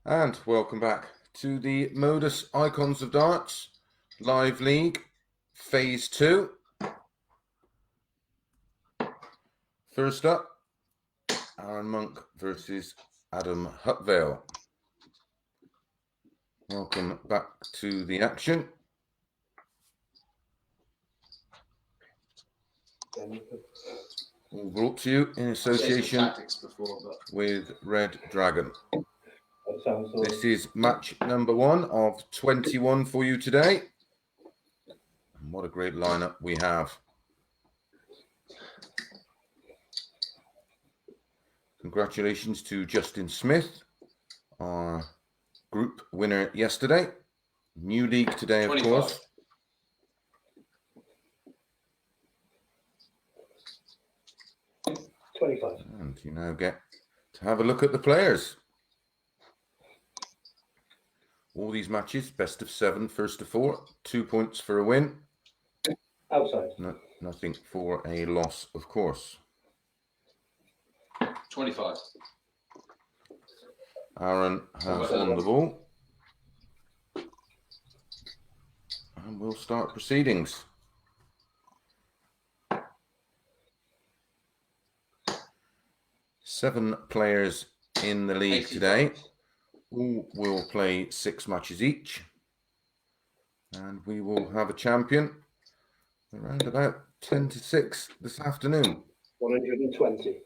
And welcome back to the MODUS Icons of Darts Live League Phase 2. First up, Aaron Monk versus Adam Hutvale. Welcome back to the action. All brought to you in association with Red Dragon. This is match number 1 of 21 for you today. And what a great lineup we have. Congratulations to Justin Smith, our group winner yesterday. New league today, of 25. course. And you now get to have a look at the players. All these matches, best of 7, first to 4, 2 points for a win. Outside. Nothing for a loss, of course. 25. Aaron has won the ball. And we'll start proceedings. Seven players in the league 85. today. All will play 6 matches each. And we will have a champion around about 10 to 6 this afternoon. 120.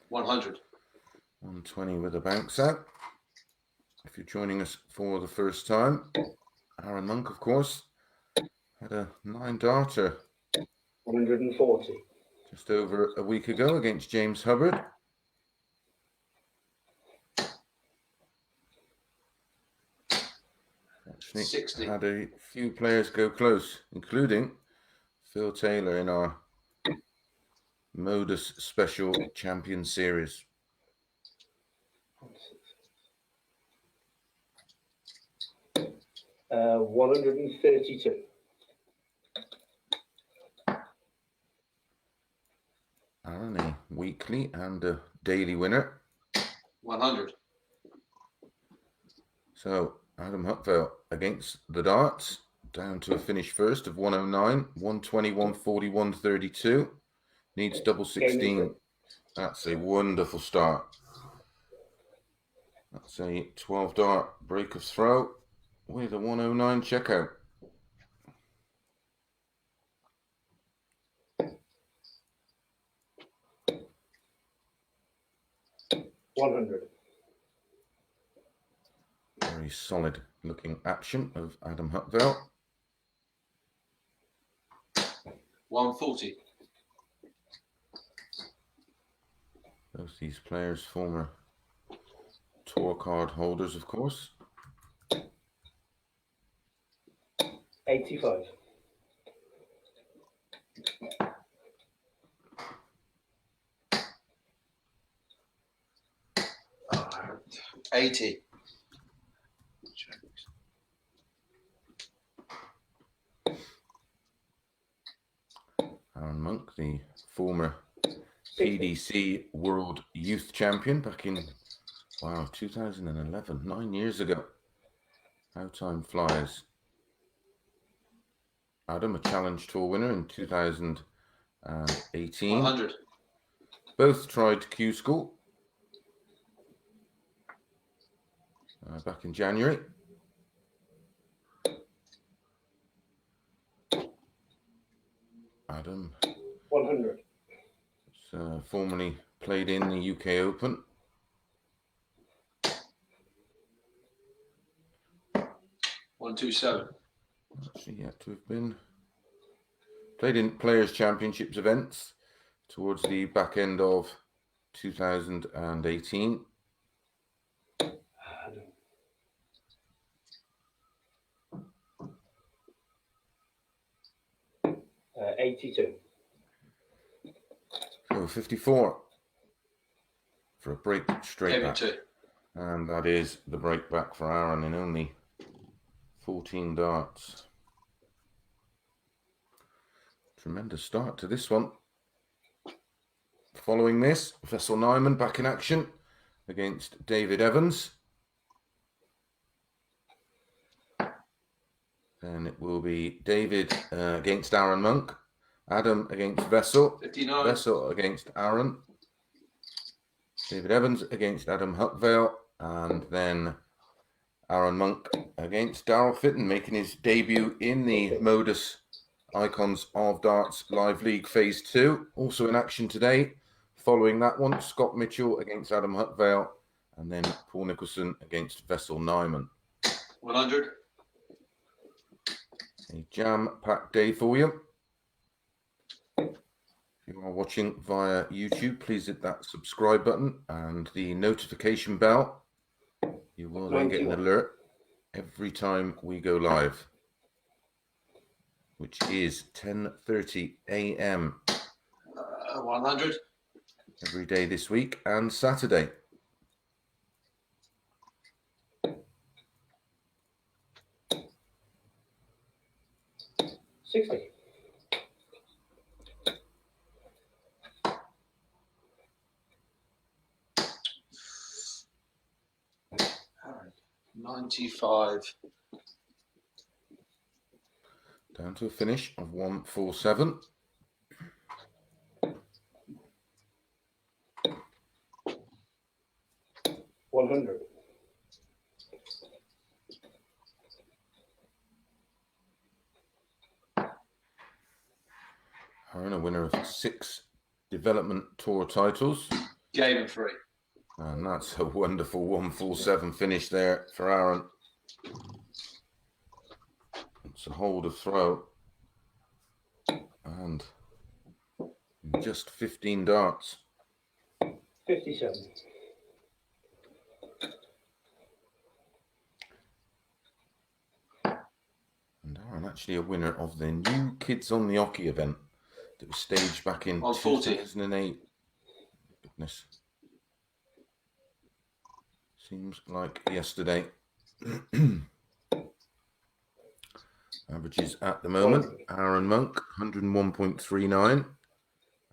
100. 120 with a bounce out. If you're joining us for the first time, Aaron Monk, of course, had a 9-darter 140. just over a week ago against James Hubbard. Actually, 60. had a few players go close, including Phil Taylor in our MODUS Special Champion Series. Uh, 132. Aaron, a weekly and a daily winner. 100. So Adam Hutvale against the darts, down to a finish first of 109, 120, 140, 132. Needs double 16. That's a wonderful start. That's a 12-dart break of throw with a 109 checkout. $100. Very solid looking action of Adam Hutvale. 140. Both these players former tour card holders, of course. 85. 80. Aaron Monk, the former PDC World Youth Champion back in, wow, 2011, 9 years ago. How time flies. Adam, a Challenge Tour winner in 2018. 100. Both tried Q School back in January. Adam 100. Formerly played in the UK Open. 127. Actually yet to have been played in Players' Championships events towards the back end of 2018. 82. So 54 for a break straight back. 72. And that is the break back for Aaron in only 14 darts. Tremendous start to this one. Following this, Vessel Neyman back in action against David Evans. Then it will be David against Aaron Monk, Adam against Vessel, 59. Vessel against Aaron, David Evans against Adam Huckvale, and then Aaron Monk against Daryl Fitton, making his debut in the MODUS Icons of Darts Live League Phase 2. Also in action today, following that one, Scott Mitchell against Adam Huckvale, and then Paul Nicholson against Vessel Neyman. 100. A jam-packed day for you. If you are watching via YouTube, please hit that subscribe button and the notification bell. You will then get an alert every time we go live, which is 10:30 a.m. 100. every day this week and Saturday. 60. 95. Down to a finish of 147. 100. Aaron, a winner of 6 development tour titles. Game and 3. And that's a wonderful 147 finish there for Aaron. It's a hold of throw. And just 15 darts. 57. And Aaron actually a winner of the new Kids on the Hockey event that was staged back in 40. 2008. Goodness. Seems like yesterday. Averages at the moment. Aaron Monk, 101.39.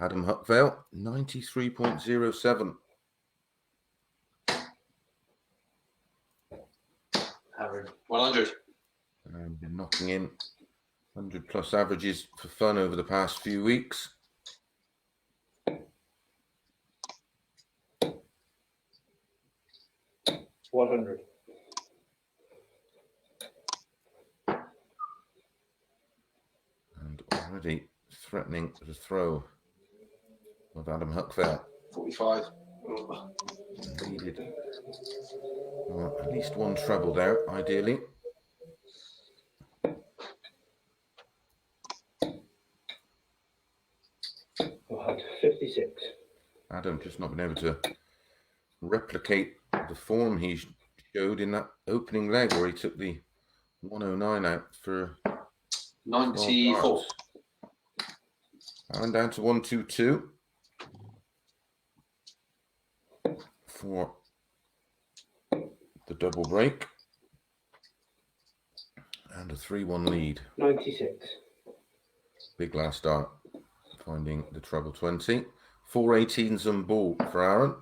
Adam Huckvale, 93.07. Aaron. 100. And been knocking in 100 plus averages for fun over the past few weeks. $100. And already threatening the throw of Adam Huckvale. 45. Needed at least one treble there, ideally. Right, 56. Adam just not been able to replicate the form he showed in that opening leg where he took the 109 out for 94. And down to 122 for the double break and a 3-1 lead. 96. Big last start, finding the treble 20. 4 18s and ball for Aaron.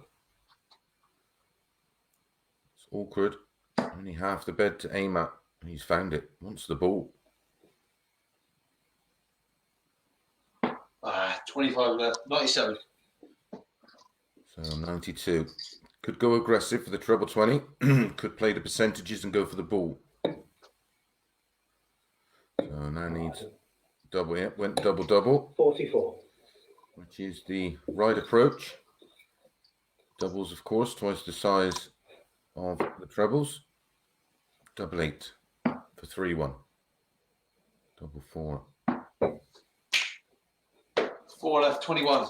It's awkward. Only half the bed to aim at, and he's found it. Wants the ball. 25 left. 97. So 92. Could go aggressive for the treble 20. Could play the percentages and go for the ball. So now needs double. Yep, went double. 44. Which is the right approach. Doubles, of course, twice the size of the trebles. Double 8 for 3-1. Double 4. 4 left. 21.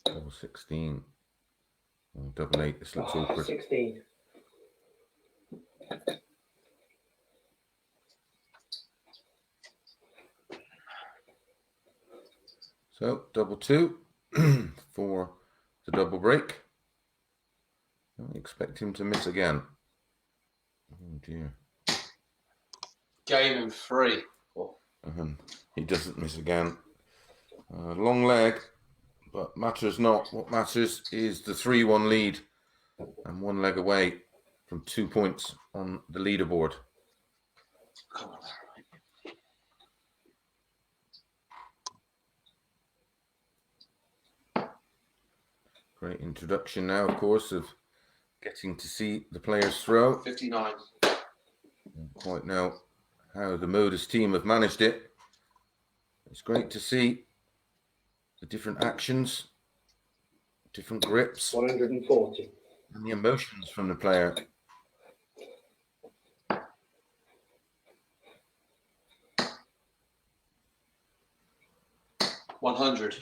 Double 16. Oh, double 8. This looks awkward. 16. So double 2 for the double break. Don't expect him to miss again. Oh dear. Game in 3. He doesn't miss again. Long leg, but matters not. What matters is the 3-1 lead and 1 leg away from 2 points on the leaderboard. Come on. Great introduction now, of course, of getting to see the players throw. 59. Don't quite know how the MODUS team have managed it. It's great to see the different actions, different grips, 140. and the emotions from the player. 100.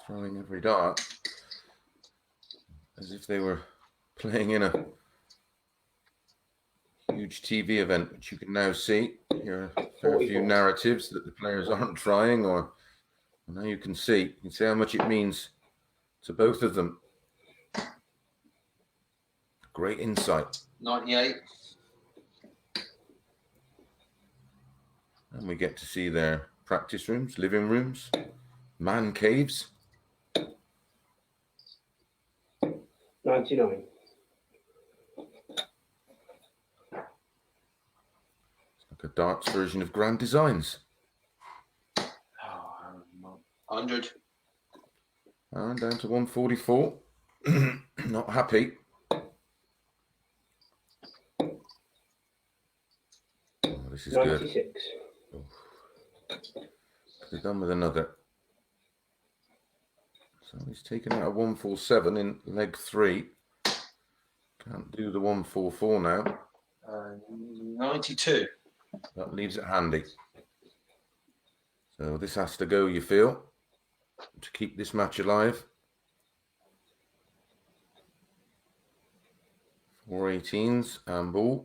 Throwing every dart as if they were playing in a huge TV event, which you can now see. Here are a fair few narratives that the players aren't trying, or now you can see how much it means to both of them. Great insight. 98. And we get to see their practice rooms, living rooms, man caves. 99. Like a darts version of Grand Designs. 100. And down to 144. Not happy. Oh, this is 96. good. Could have done with another. So he's taken out a 147 in leg 3. Can't do the 144 now. 92. That leaves it handy. So this has to go, you feel, to keep this match alive. 4 18s and ball.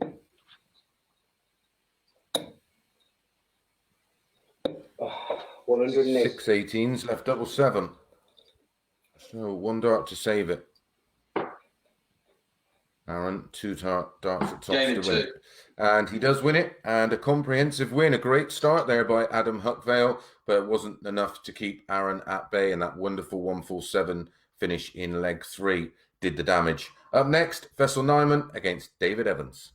108. 6 18s, left double 7. So 1 dart to save it. Aaron, 2 darts at tops to win it. And he does win it, and a comprehensive win. A great start there by Adam Huckvale, but it wasn't enough to keep Aaron at bay, and that wonderful 147 finish in leg 3 did the damage. Up next, Vessel Neyman against David Evans.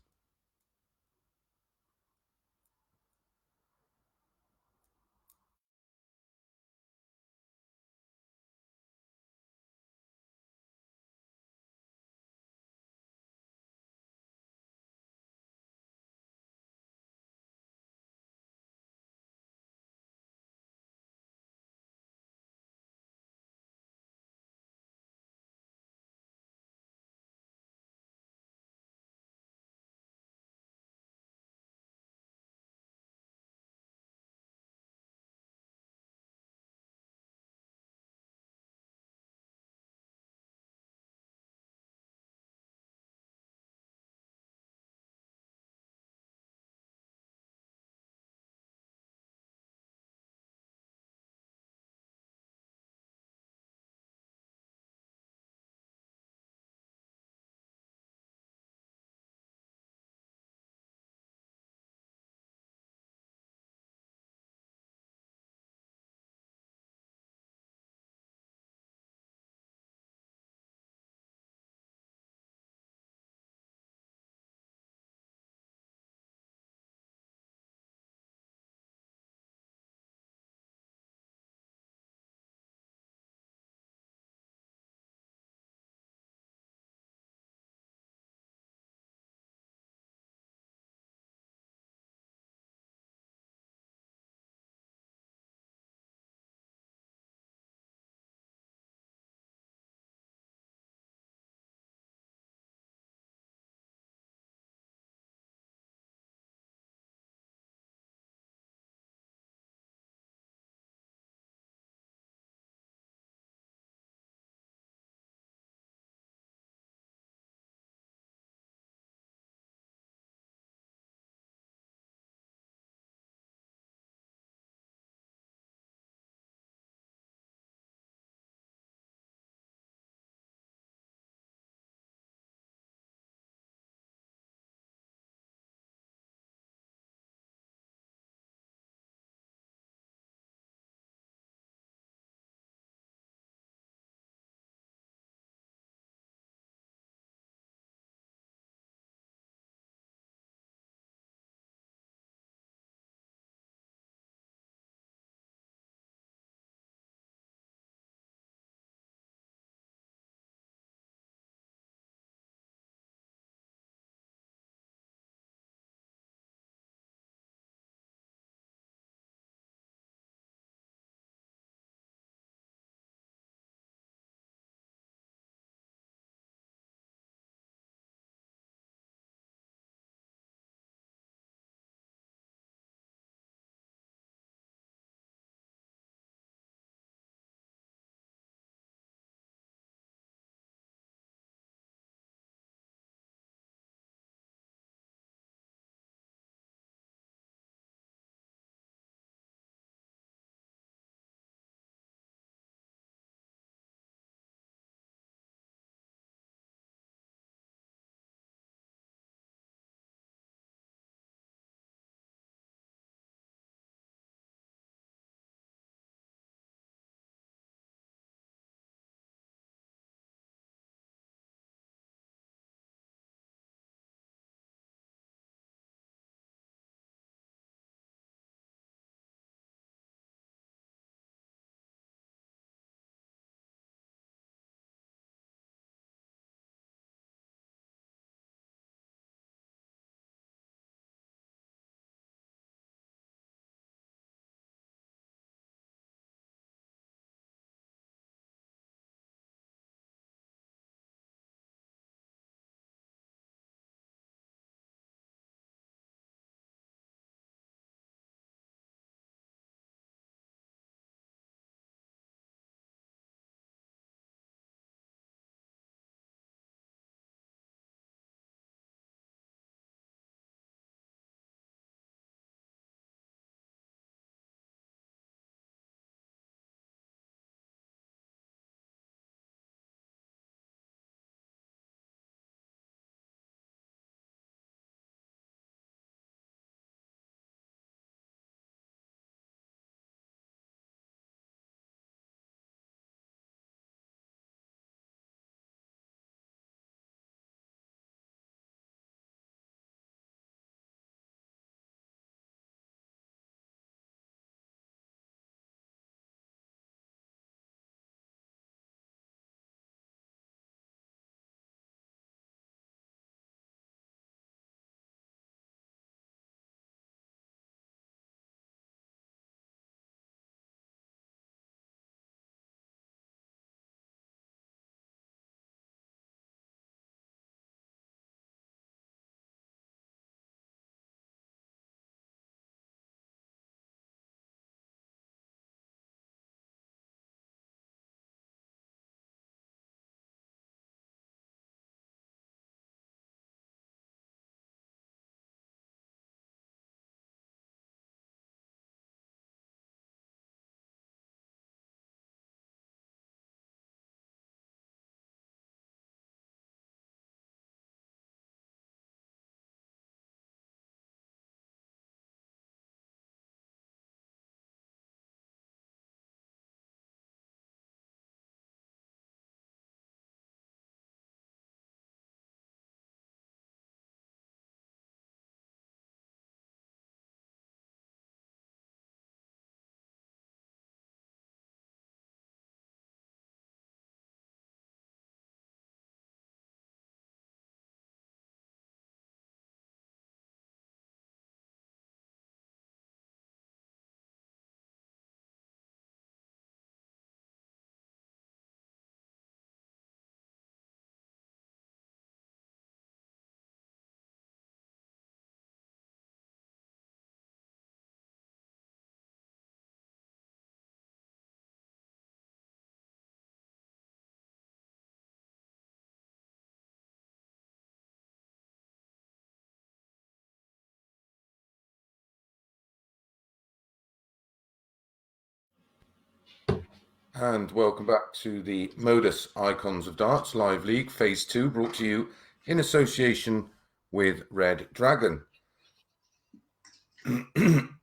And welcome back to the MODUS Icons of Darts Live League Phase 2, brought to you in association with Red Dragon.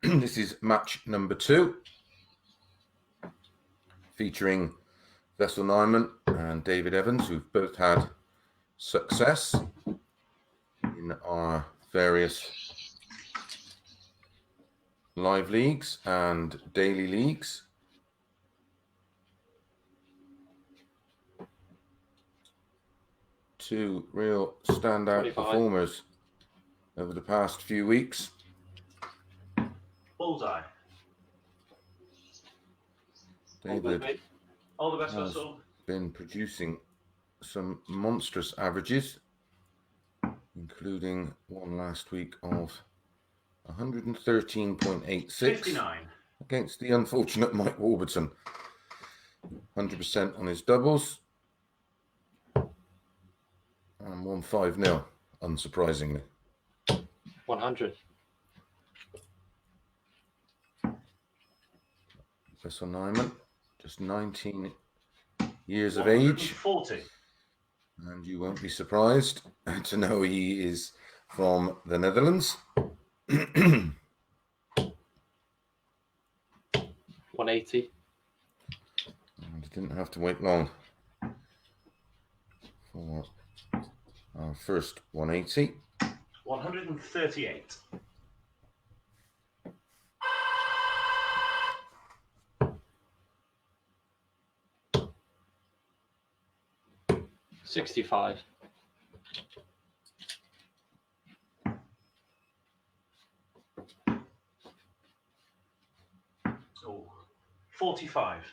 This is match number 2, featuring Vessel Neyman and David Evans, who've both had success in our various live leagues and daily leagues. Two real standout 25. performers over the past few weeks. Bullseye. David All the best, has Russell. been producing some monstrous averages, including one last week of 113.86 59. against the unfortunate Mike Warburton. 100% on his doubles. And 1-5-0, unsurprisingly. 100. Vessel Neyman, just 19 years of age. 40. And you won't be surprised to know he is from the Netherlands. 180. And it didn't have to wait long for our first 180. 138. 65. Oh, 45.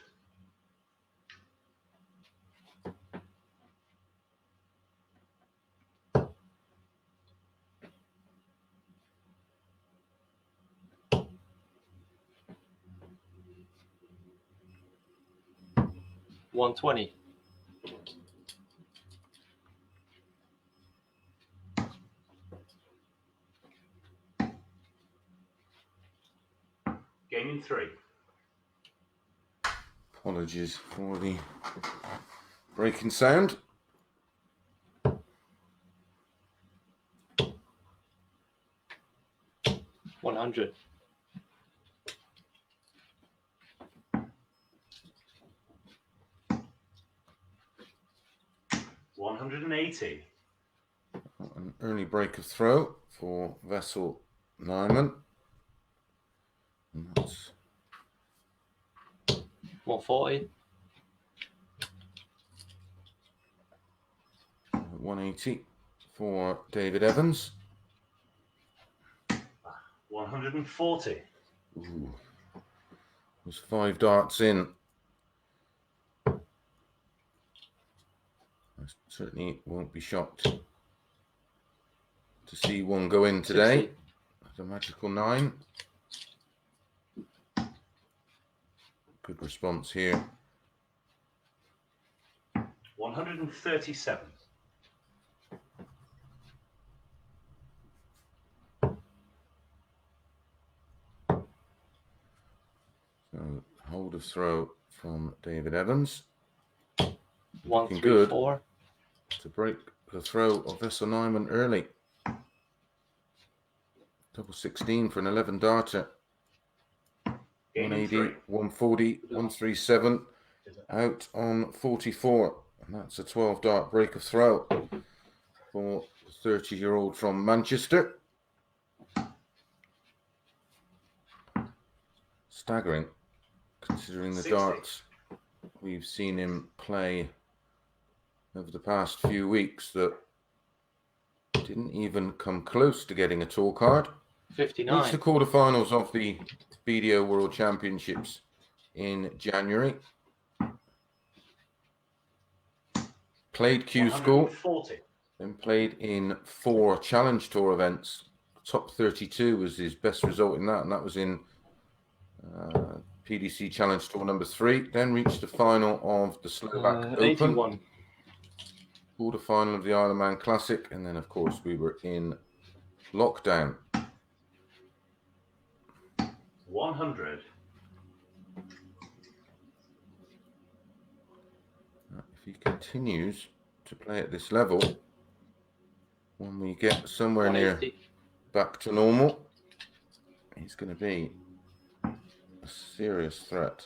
120. 3. Apologies for the breaking sound. $100. 180. An early break of throw for Vessel Neyman. And that's 140. 180 for David Evans. 140. Ooh. There's 5 darts in. I certainly won't be shocked to see one go in today. 60. The magical 9. Good response here. 137. So hold of throw from David Evans. 134. To break the throw of Vessel Neyman early. Double 16 for an 11 darter. 180, 140, 137, out on 44. And that's a 12 dart break of throw for the 30-year-old from Manchester. Staggering, considering the 60. darts we've seen him play over the past few weeks that didn't even come close to getting a tour card. 59. Reached the quarterfinals of the BDO World Championships in January. Played Q School, then played in 4 Challenge Tour events. Top 32 was his best result in that, and that was in PDC Challenge Tour number 3. Then reached the final of the Slovak Open. 81. Quarterfinal of the Isle of Man Classic, and then of course we were in lockdown. 100. he continues to play at this level, when we get somewhere near 180. back to normal, he's going to be a serious threat.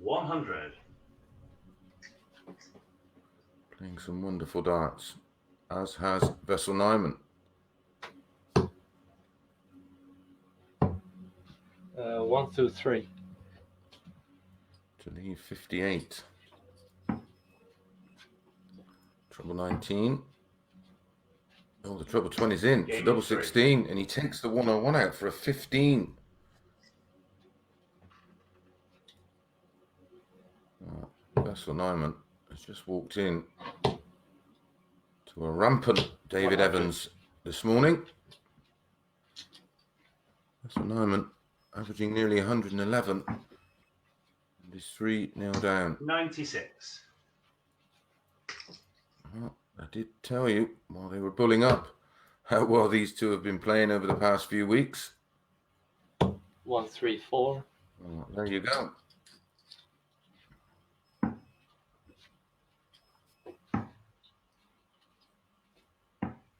100. Playing some wonderful darts, as has Vessel Neyman. 1 through 3. To leave 58. Treble 19. Oh, the treble 20's in. It's a double 16, and he takes the 101 out for a 15. Vessel Neyman has just walked in to a rampant David 100. Evans this morning. Vessel Neyman averaging nearly 111. And he's 3-0 down. 96. Well, I did tell you while they were bulling up how well these two have been playing over the past few weeks. 134. Well, there you go.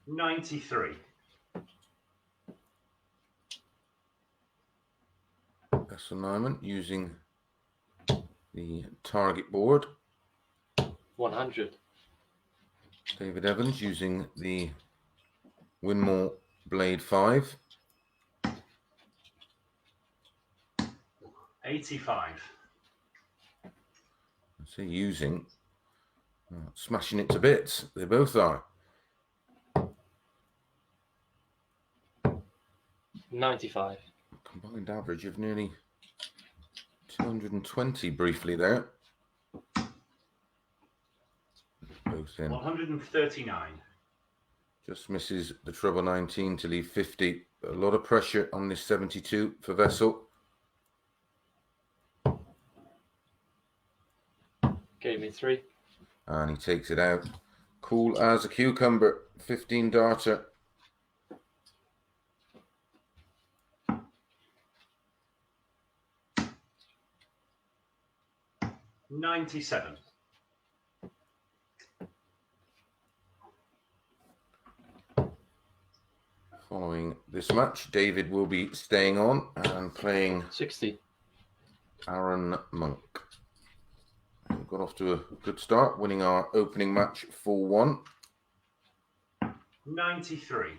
$93. Vessel Neyman using the target board. 100. David Evans using the Winmore Blade 5. 85. I say using, smashing it to bits. They both are. 95. Combined average of nearly 220 briefly there. Both in. 139. Just misses the treble 19 to leave 50. A lot of pressure on this 72 for Vessel. Gave me 3. And he takes it out. Cool as a cucumber. 15 darter. $97. Following this match, David will be staying on and playing 60. Aaron Monk. We've got off to a good start, winning our opening match 4-1. 93.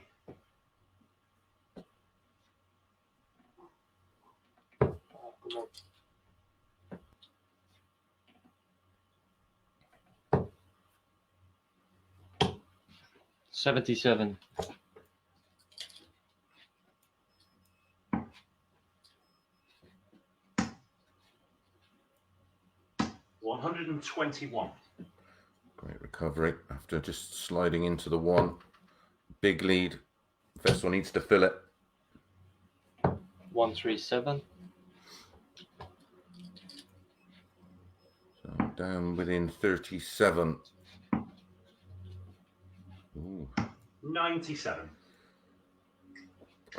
$77. $121. Great recovery after just sliding into the 1. Big lead. Vessel needs to fill it. 137. So down within 37. Ooh. 97.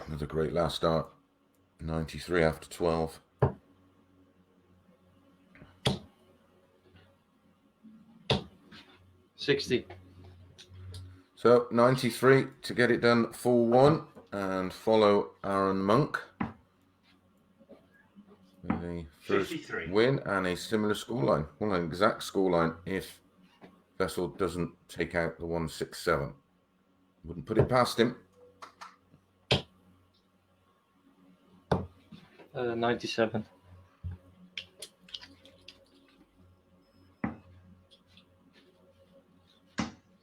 Another great last start. 93 after 12. $60. So 93 to get it done 4-1 and follow Aaron Monk with a first 53. win and a similar scoreline. Well, an exact scoreline if Vessel doesn't take out the 167. Wouldn't put it past him. 97.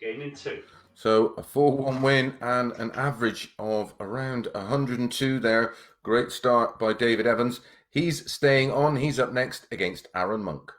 Game in 2. So a 4-1 win and an average of around 102 there. Great start by David Evans. He's staying on. He's up next against Aaron Monk.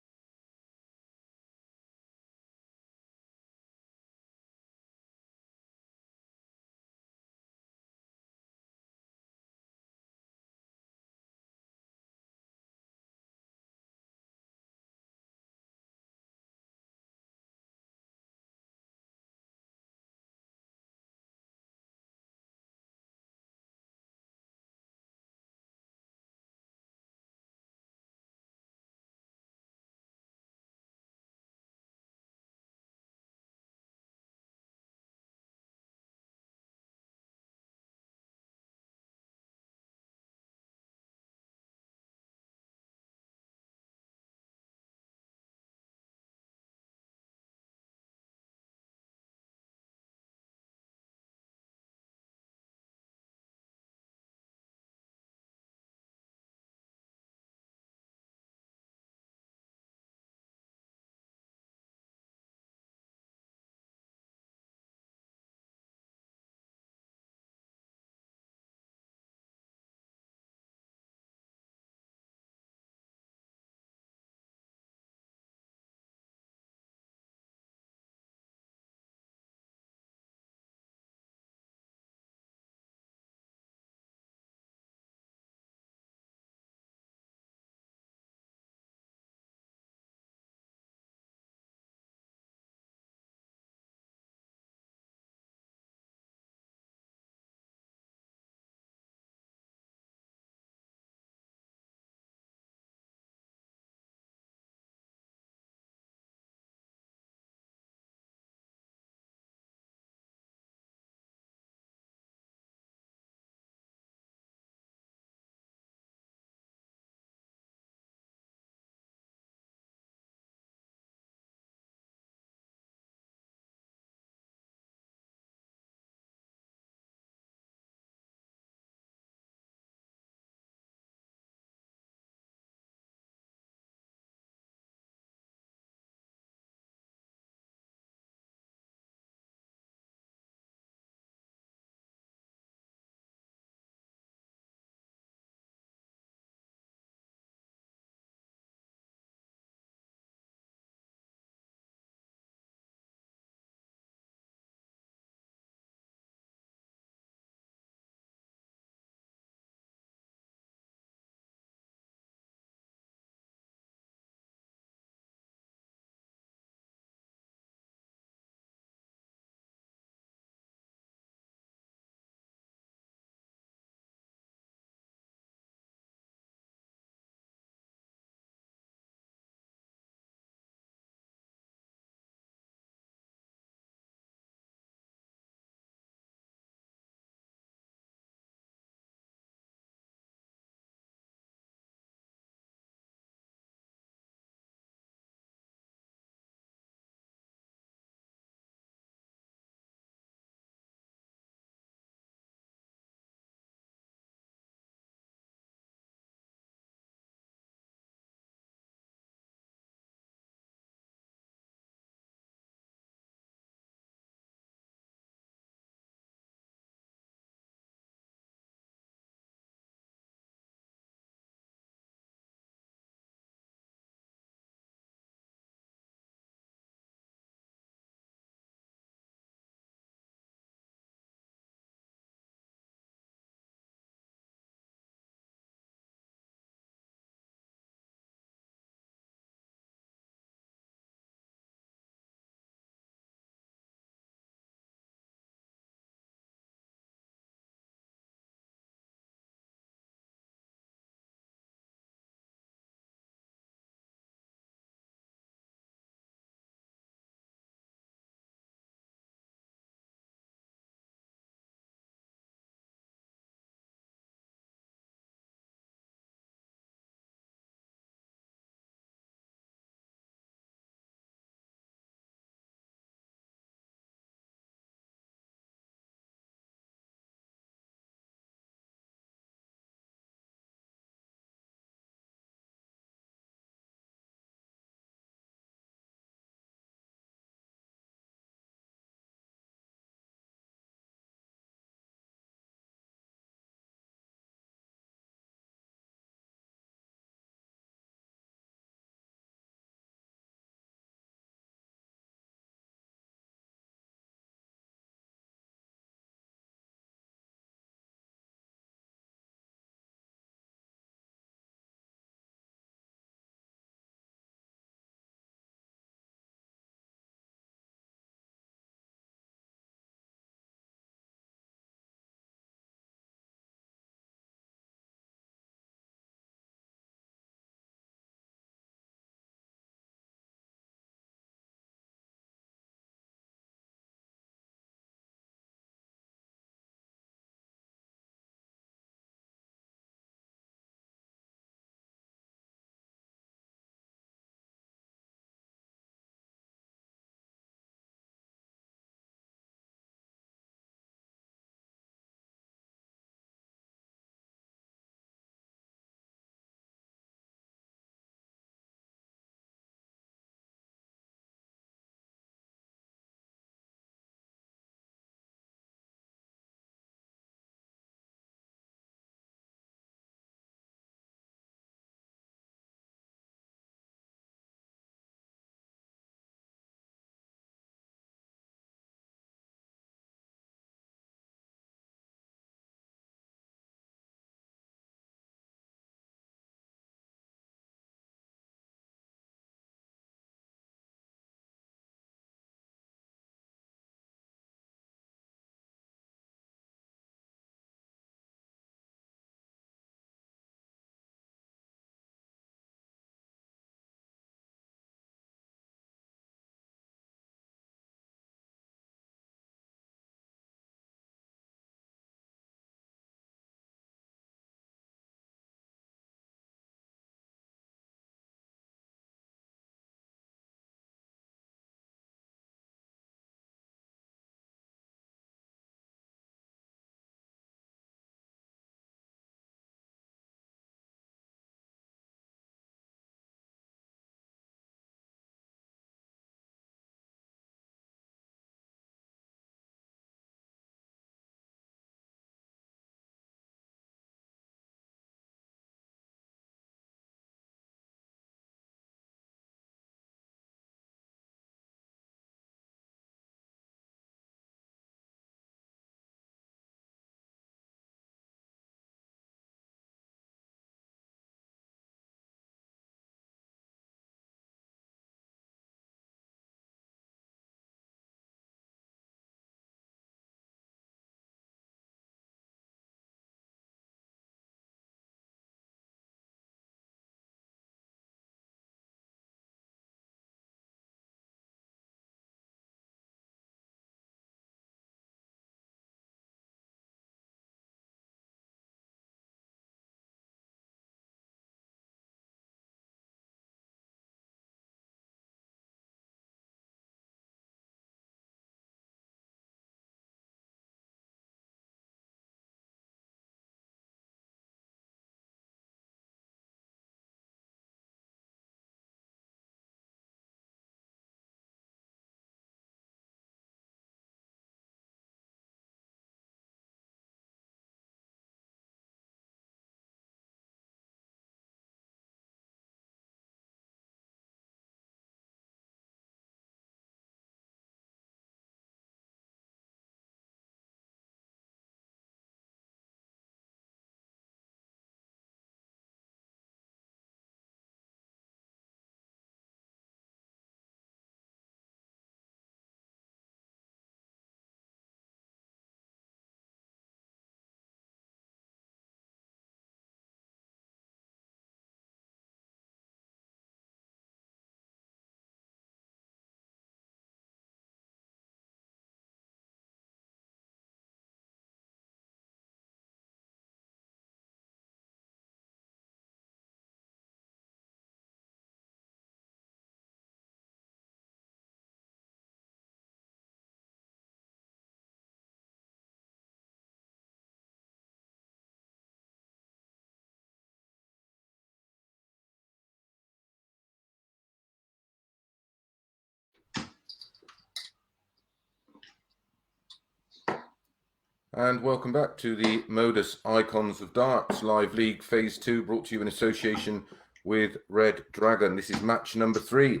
And welcome back to the MODUS Icons of Darts Live League Phase 2, brought to you in association with Red Dragon. This is match number 3,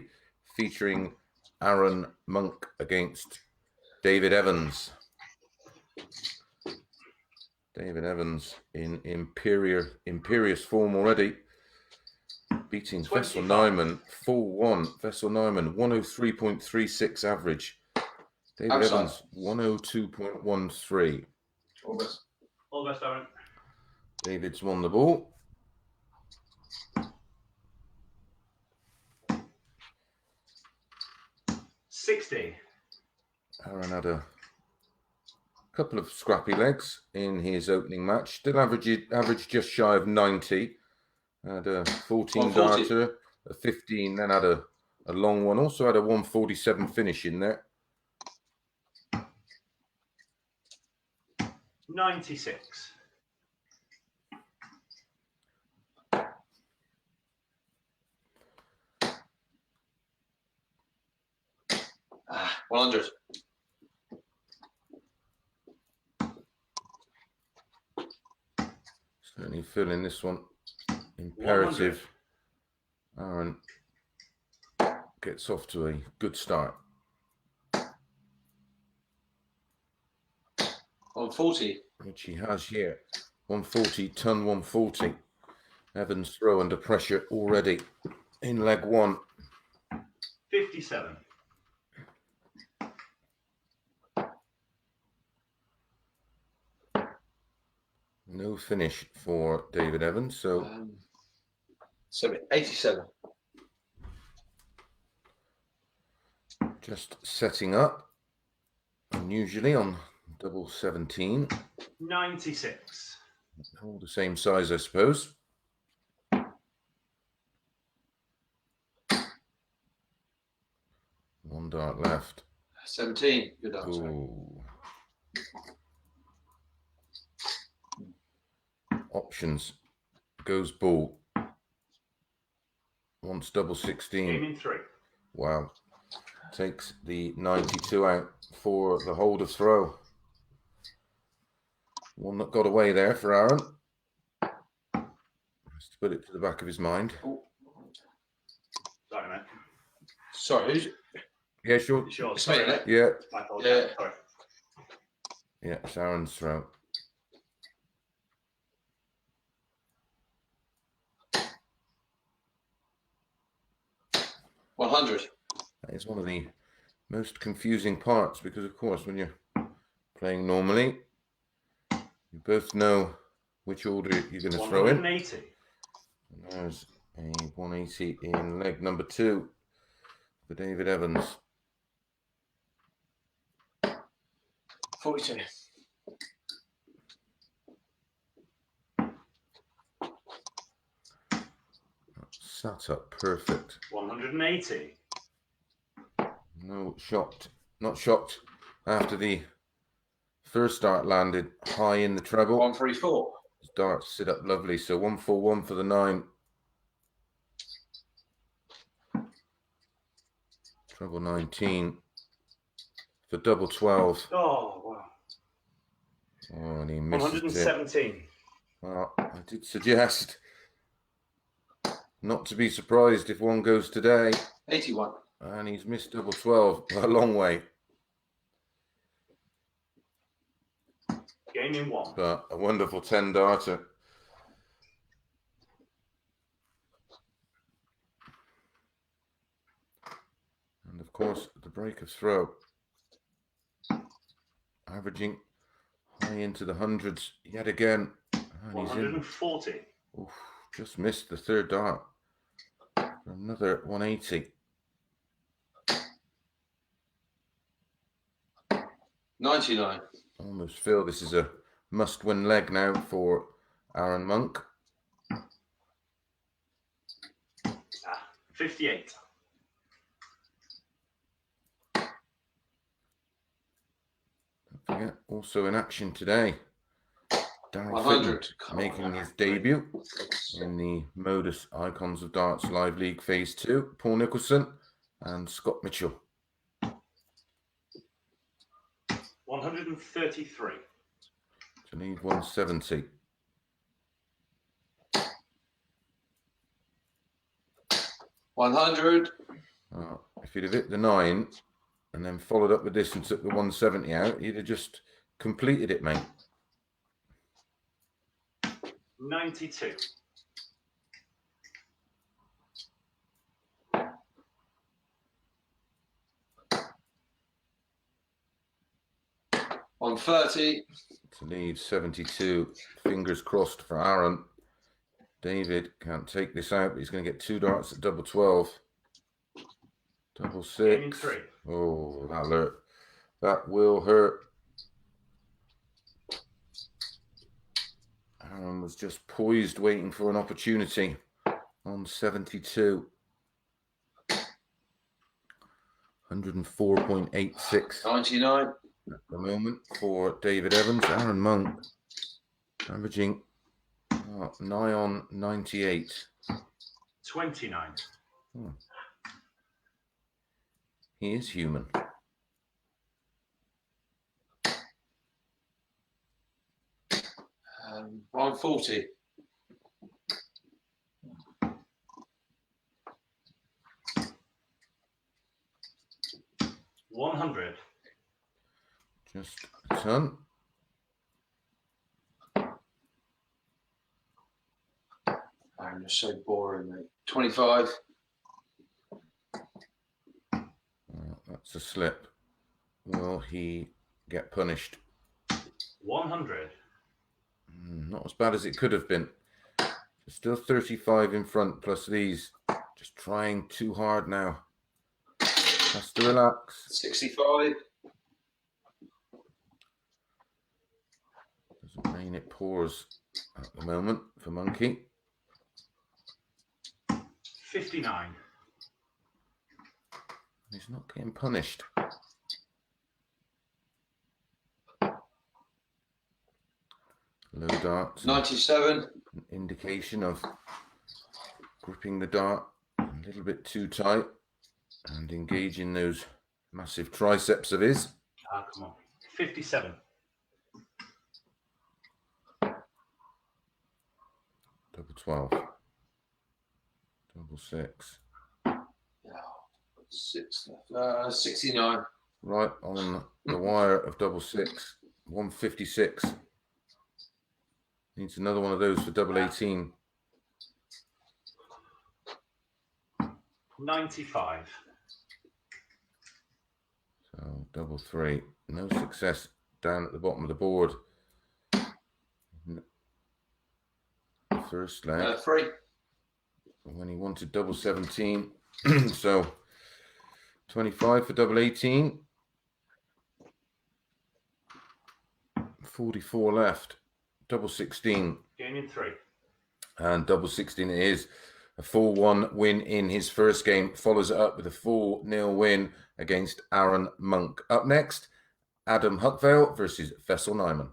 featuring Aaron Monk against David Evans. David Evans in imperious form already, beating Vessel Neyman 4-1. Vessel Neyman 103.36 average. David Evans 102.13. All best. All best, Aaron. David's won the ball. $60. Aaron had a couple of scrappy legs in his opening match. Still averaged just shy of 90. Had a 14 darter, a 15, then had a long one. Also had a 147 finish in there. 96. Ah, 100. Certainly feeling this one imperative. 100. Aaron gets off to a good start. 140. Which he has here. 140, ton 140. Evans throw under pressure already in leg 1. 57. No finish for David Evans, so 87. just setting up. Unusually on double 17. 96. All the same size, I suppose. One dart left. 17. Good answer. Ooh. Options. Goes ball. Wants double 16. Game in 3. Wow. Takes the 92 out for the hold of throw. One that got away there for Aaron. Has to put it to the back of his mind. Sorry, mate. Sorry, who's Yeah, sure. It's yours. It's me, Sorry, isn't it? Yeah, My fault. Yeah. Sorry. yeah, it's Aaron's throw. $100. That is one of the most confusing parts because, of course, when you're playing normally, you both know which order you're going to throw in. 180. And there's a 180 in leg number 2 for David Evans. 42. Sat up perfect. 180. No shocked, not shocked after the first dart landed high in the treble. 134. His darts sit up lovely, so 141 for the 9. Treble 19 for double 12. Oh, wow. Oh, and he misses it. 117. Well, I did suggest not to be surprised if one goes today. 81. And he's missed double 12 a long way. Game in 1. But a wonderful 10 darter. And of course, the break of throw. Averaging high into the hundreds yet again. And he's in. 140. Oof, just missed the third dart. For another 180. 99. Almost feel this is a must-win leg now for Aaron Monk. 58. Don't forget, also in action today, Darren 100. Fitton making his debut in the MODUS Icons of Darts Live League Phase 2. Paul Nicholson and Scott Mitchell. 133. to need 170. $100. If you'd have hit the 9 and then followed up with this and took the 170 out, you'd have just completed it, mate. 92. $130. To need 72. Fingers crossed for Aaron. David can't take this out, but he's going to get 2 darts at double 12. Double 6. Oh, that'll hurt. That will hurt. Aaron was just poised, waiting for an opportunity on 72. 104.86. 99. At the moment for David Evans. Aaron Monk averaging nigh on 98. 29. He is human. $140. $100. Just a ton. I'm just so boring, mate. 25. That's a slip. Will he get punished? 100. Not as bad as it could have been. Still 35 in front plus these. Just trying too hard now. Has to relax. 65. Doesn't mean it pours at the moment for Monkey. 59. He's not getting punished. Low darts. 97. An indication of gripping the dart a little bit too tight and engaging those massive triceps of his. Come on. 57. Double 12. Double 6. 6 left. 69. Right on the wire of double 6. 156. Needs another one of those for double 18. 95. So double 3. No success down at the bottom of the board. First leg. 3. When he wanted double 17. So 25 for double 18. 44 left. Double 16. Game in 3. And double 16 it is. A 4-1 win in his first game. Follows it up with a 4-0 win against Aaron Monk. Up next, Adam Huckvale versus Faisal Neyman.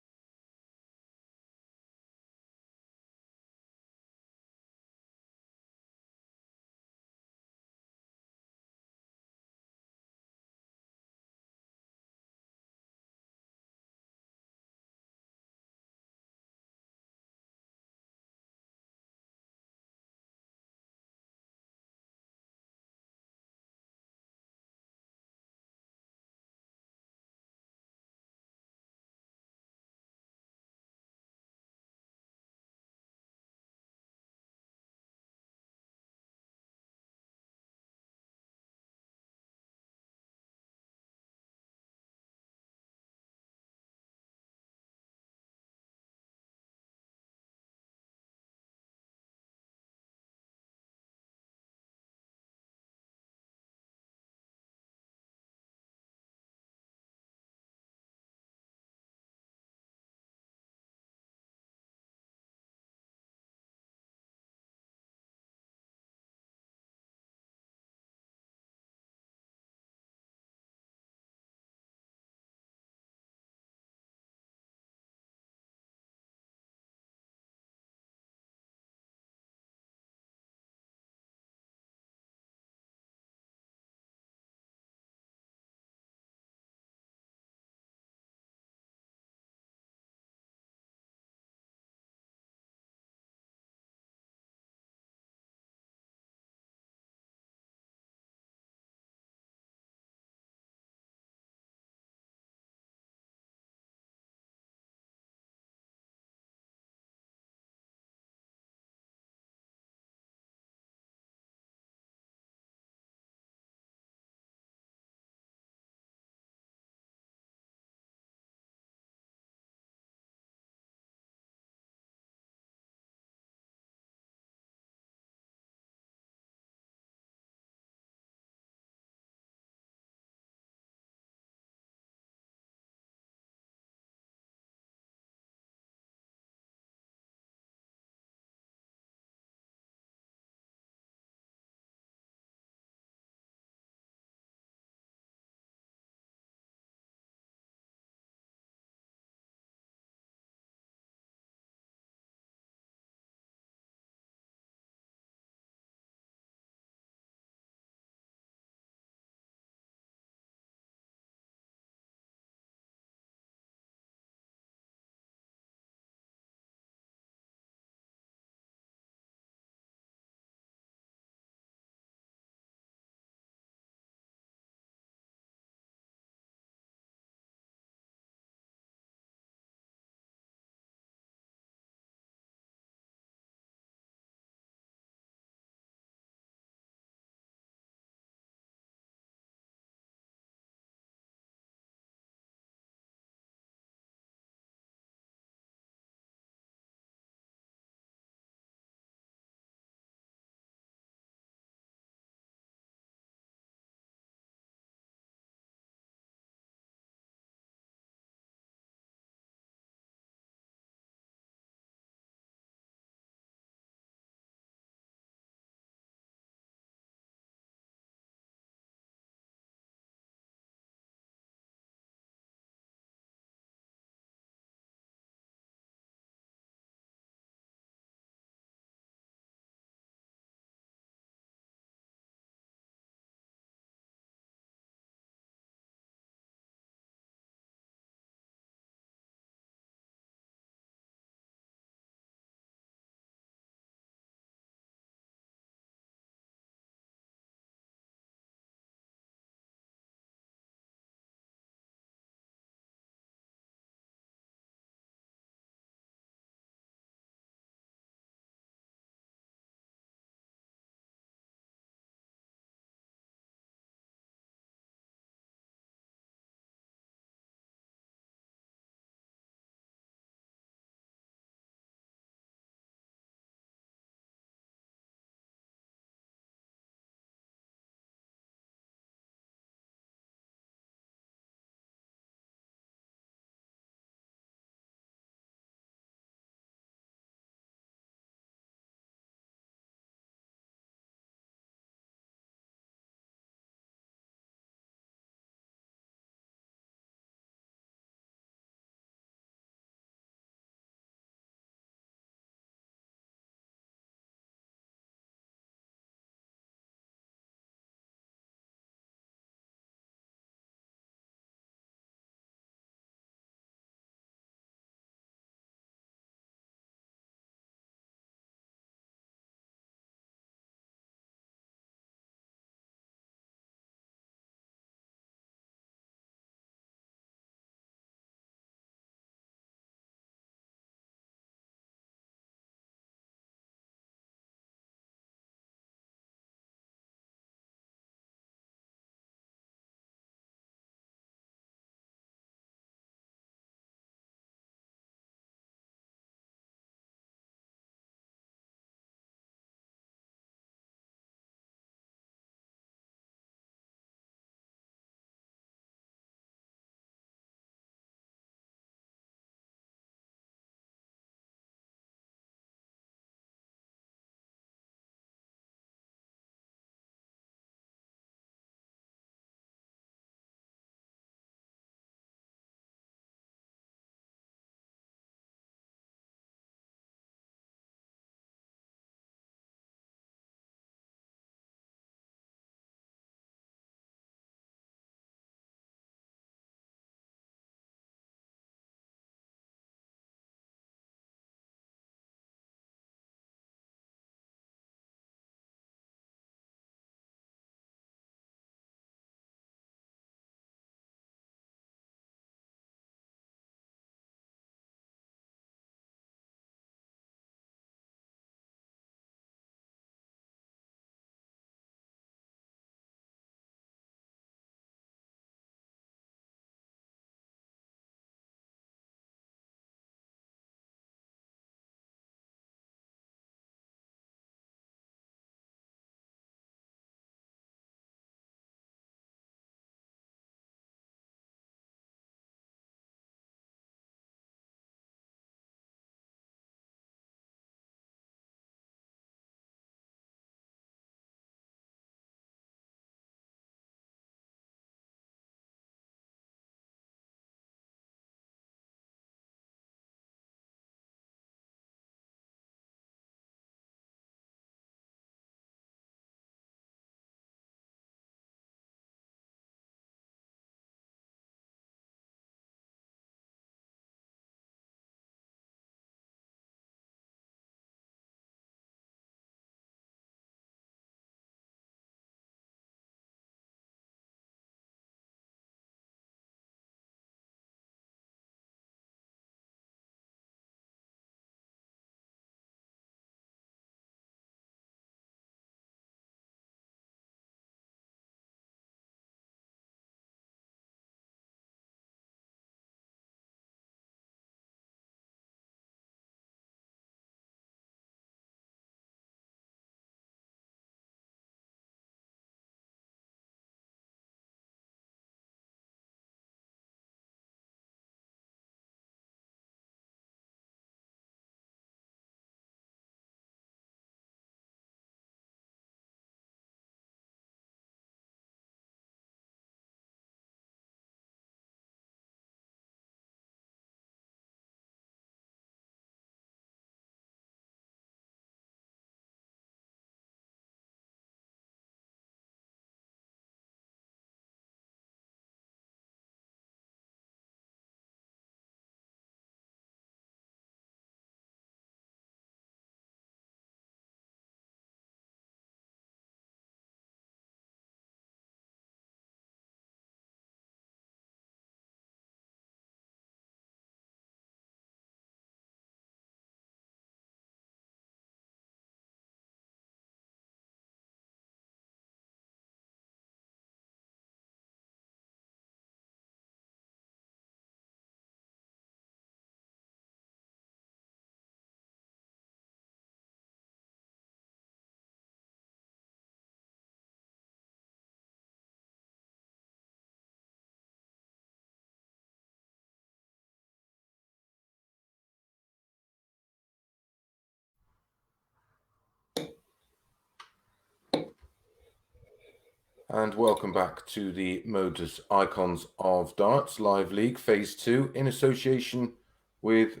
And welcome back to the MODUS Icons of Darts Live League Phase 2 in association with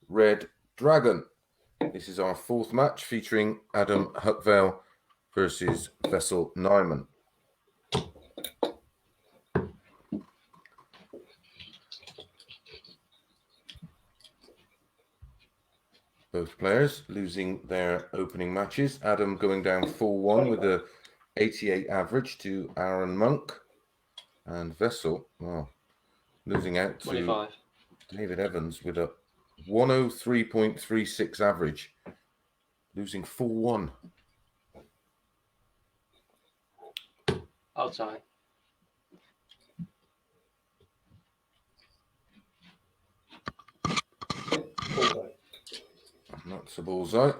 Red Dragon. This is our fourth match featuring Adam Huckvale versus Vessel Neyman. Both players losing their opening matches. Adam going down 4-1 with a 88 average to Aaron Monk. And Vessel, well, losing out to 25. David Evans with a 103.36 average. Losing 4-1. Outside. Bullseye. That's a bullseye.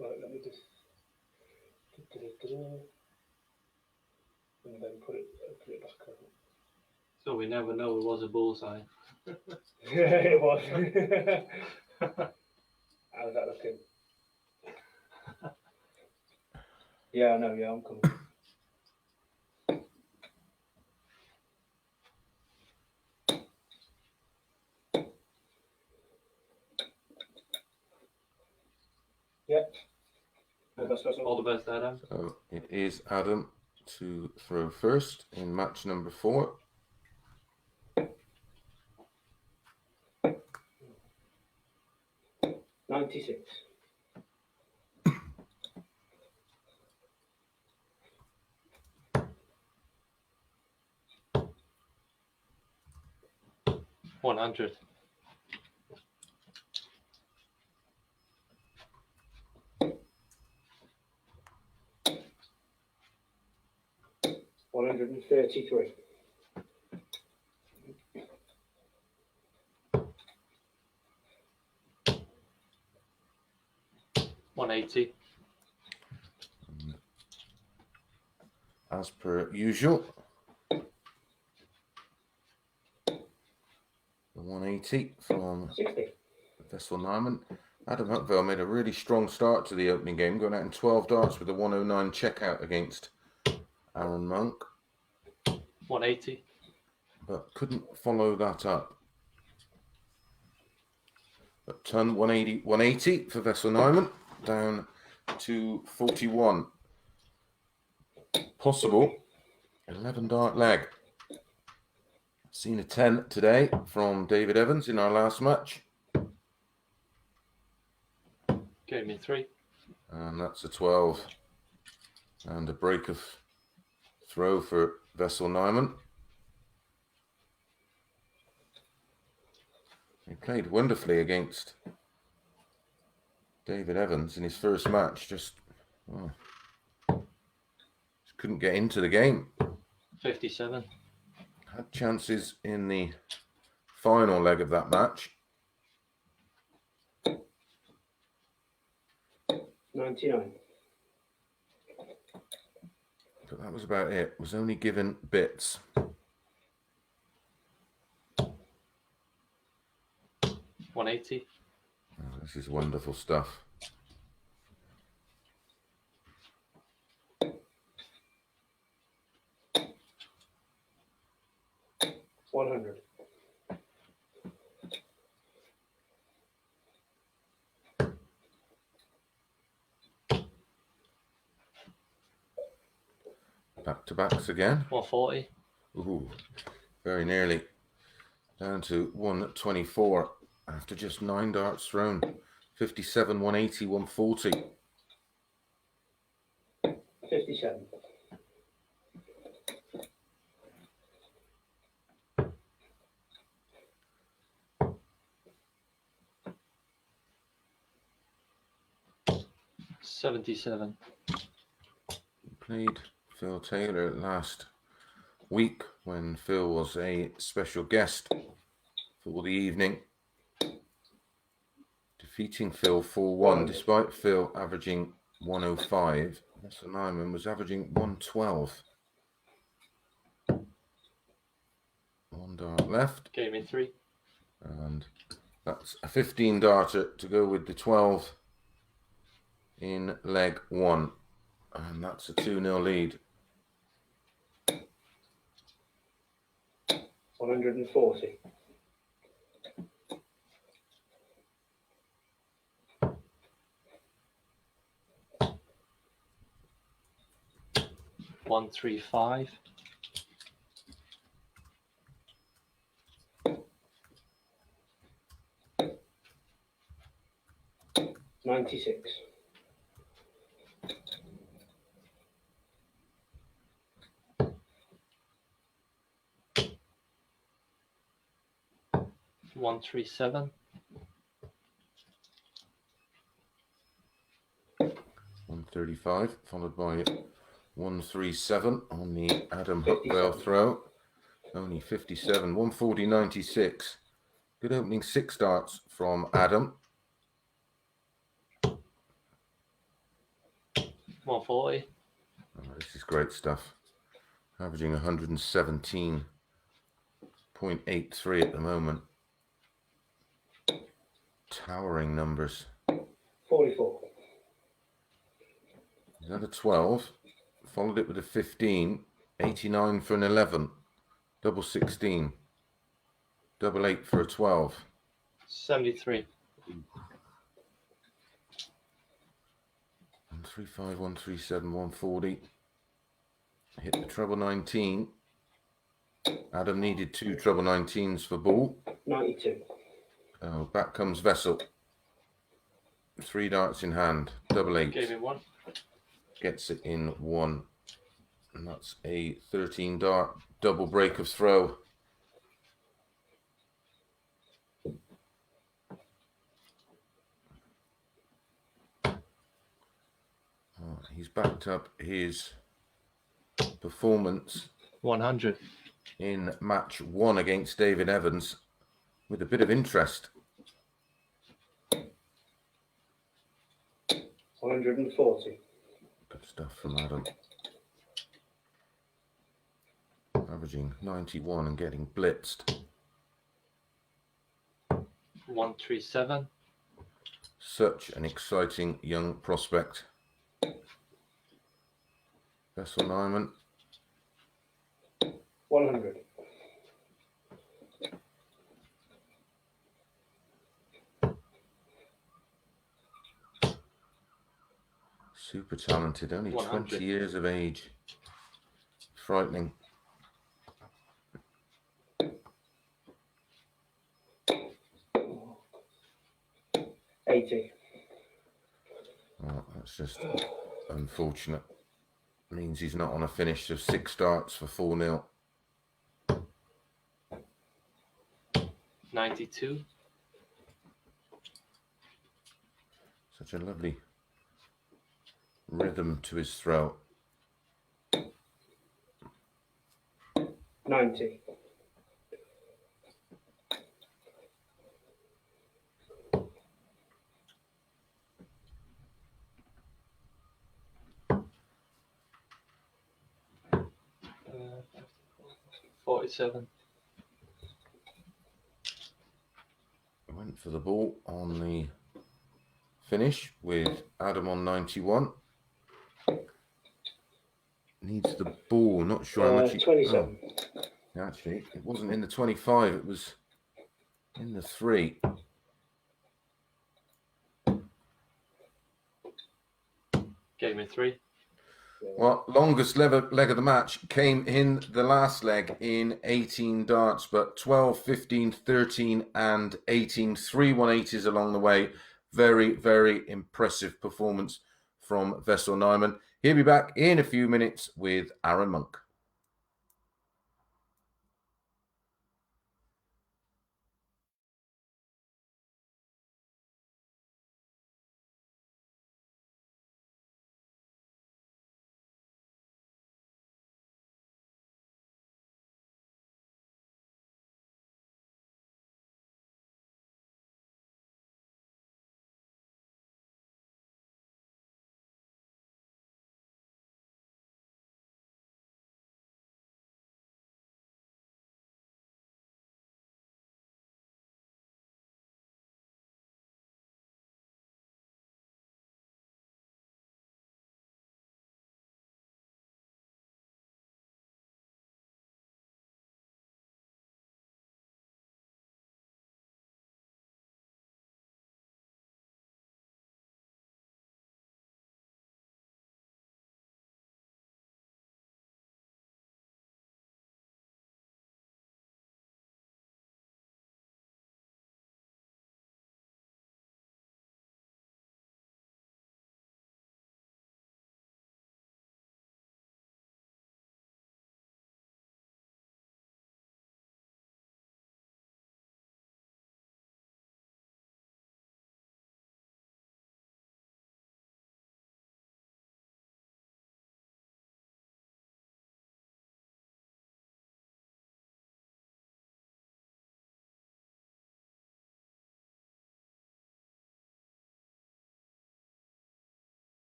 Right, let me just and then put it back up. So we never know it was a bullseye. It was. How's that looking? Yeah, I know. Yeah, I'm coming. Yeah. All the best, Adam. So it is Adam to throw first in match number 4. $96. $100. $133. $180. As per usual, the 180 from 60. Vessel Neyman. Adam Huckvale made a really strong start to the opening game, going out in 12 darts with a 109 checkout against Aaron Monk, 180. but couldn't follow that up. But ton 180 for Vessel Neyman, down to 41. Possible 11 dart leg. Seen a 10 today from David Evans in our last match. Gave me 3. And that's a 12. And a break of throw for Vessel Neyman. He played wonderfully against David Evans in his first match. Just couldn't get into the game. 57. Had chances in the final leg of that match. 99. But that was about it. Was only given bits. 180. Oh, this is wonderful stuff. $100. Back to backs again. 140. Ooh, very nearly. Down to 124 after just 9 darts thrown. 57, 180, 140. 57. $77. Played Phil Taylor last week when Phil was a special guest for the evening, defeating Phil 4-1 despite Phil averaging 105. Vessel Neyman was averaging 112. dart left. Gave me 3. And that's a 15 darter to go with the 12 in leg 1. And that's a 2-0 lead. 140. One, 3, 5. 96. 1, 3, 7. 135, followed by 137 on the Adam hook rail throw. Only 57. 140, 96. Good opening 6 darts from Adam. 140. Oh, this is great stuff. Averaging 117.83 at the moment. Towering numbers. 44. He's had a 12. Followed it with a 15. 89 for an 11. Double 16. Double 8 for a 12. 73. 135, 137, 140. Hit the treble 19. Adam needed 2 treble 19s for ball. 92. Oh, back comes Vessel. 3 darts in hand. Double 8. Gave me 1. Gets it in 1. And that's a 13 dart double break of throw. Oh, he's backed up his performance 100. in match 1 against David Evans with a bit of interest. 140. Good stuff from Adam. Averaging 91 and getting blitzed. 137. Such an exciting young prospect. Vessel Neyman. 100. Super talented, only 100. 20 years of age. Frightening. $80. Oh, that's just unfortunate. Means he's not on a finish of 6 starts for 4-0. 92. Such a lovely rhythm to his throw. 90. 47. Went for the ball on the finish with Adam on 91. Needs the ball, not sure how much he... 27. Oh, actually, it wasn't in the 25, it was in the 3. Gave me 3. Well, longest leg of the match came in the last leg in 18 darts, but 12, 15, 13 and 18. 3 180s along the way. Very, very impressive performance from Vessel Neyman. He'll be back in a few minutes with Aaron Monk.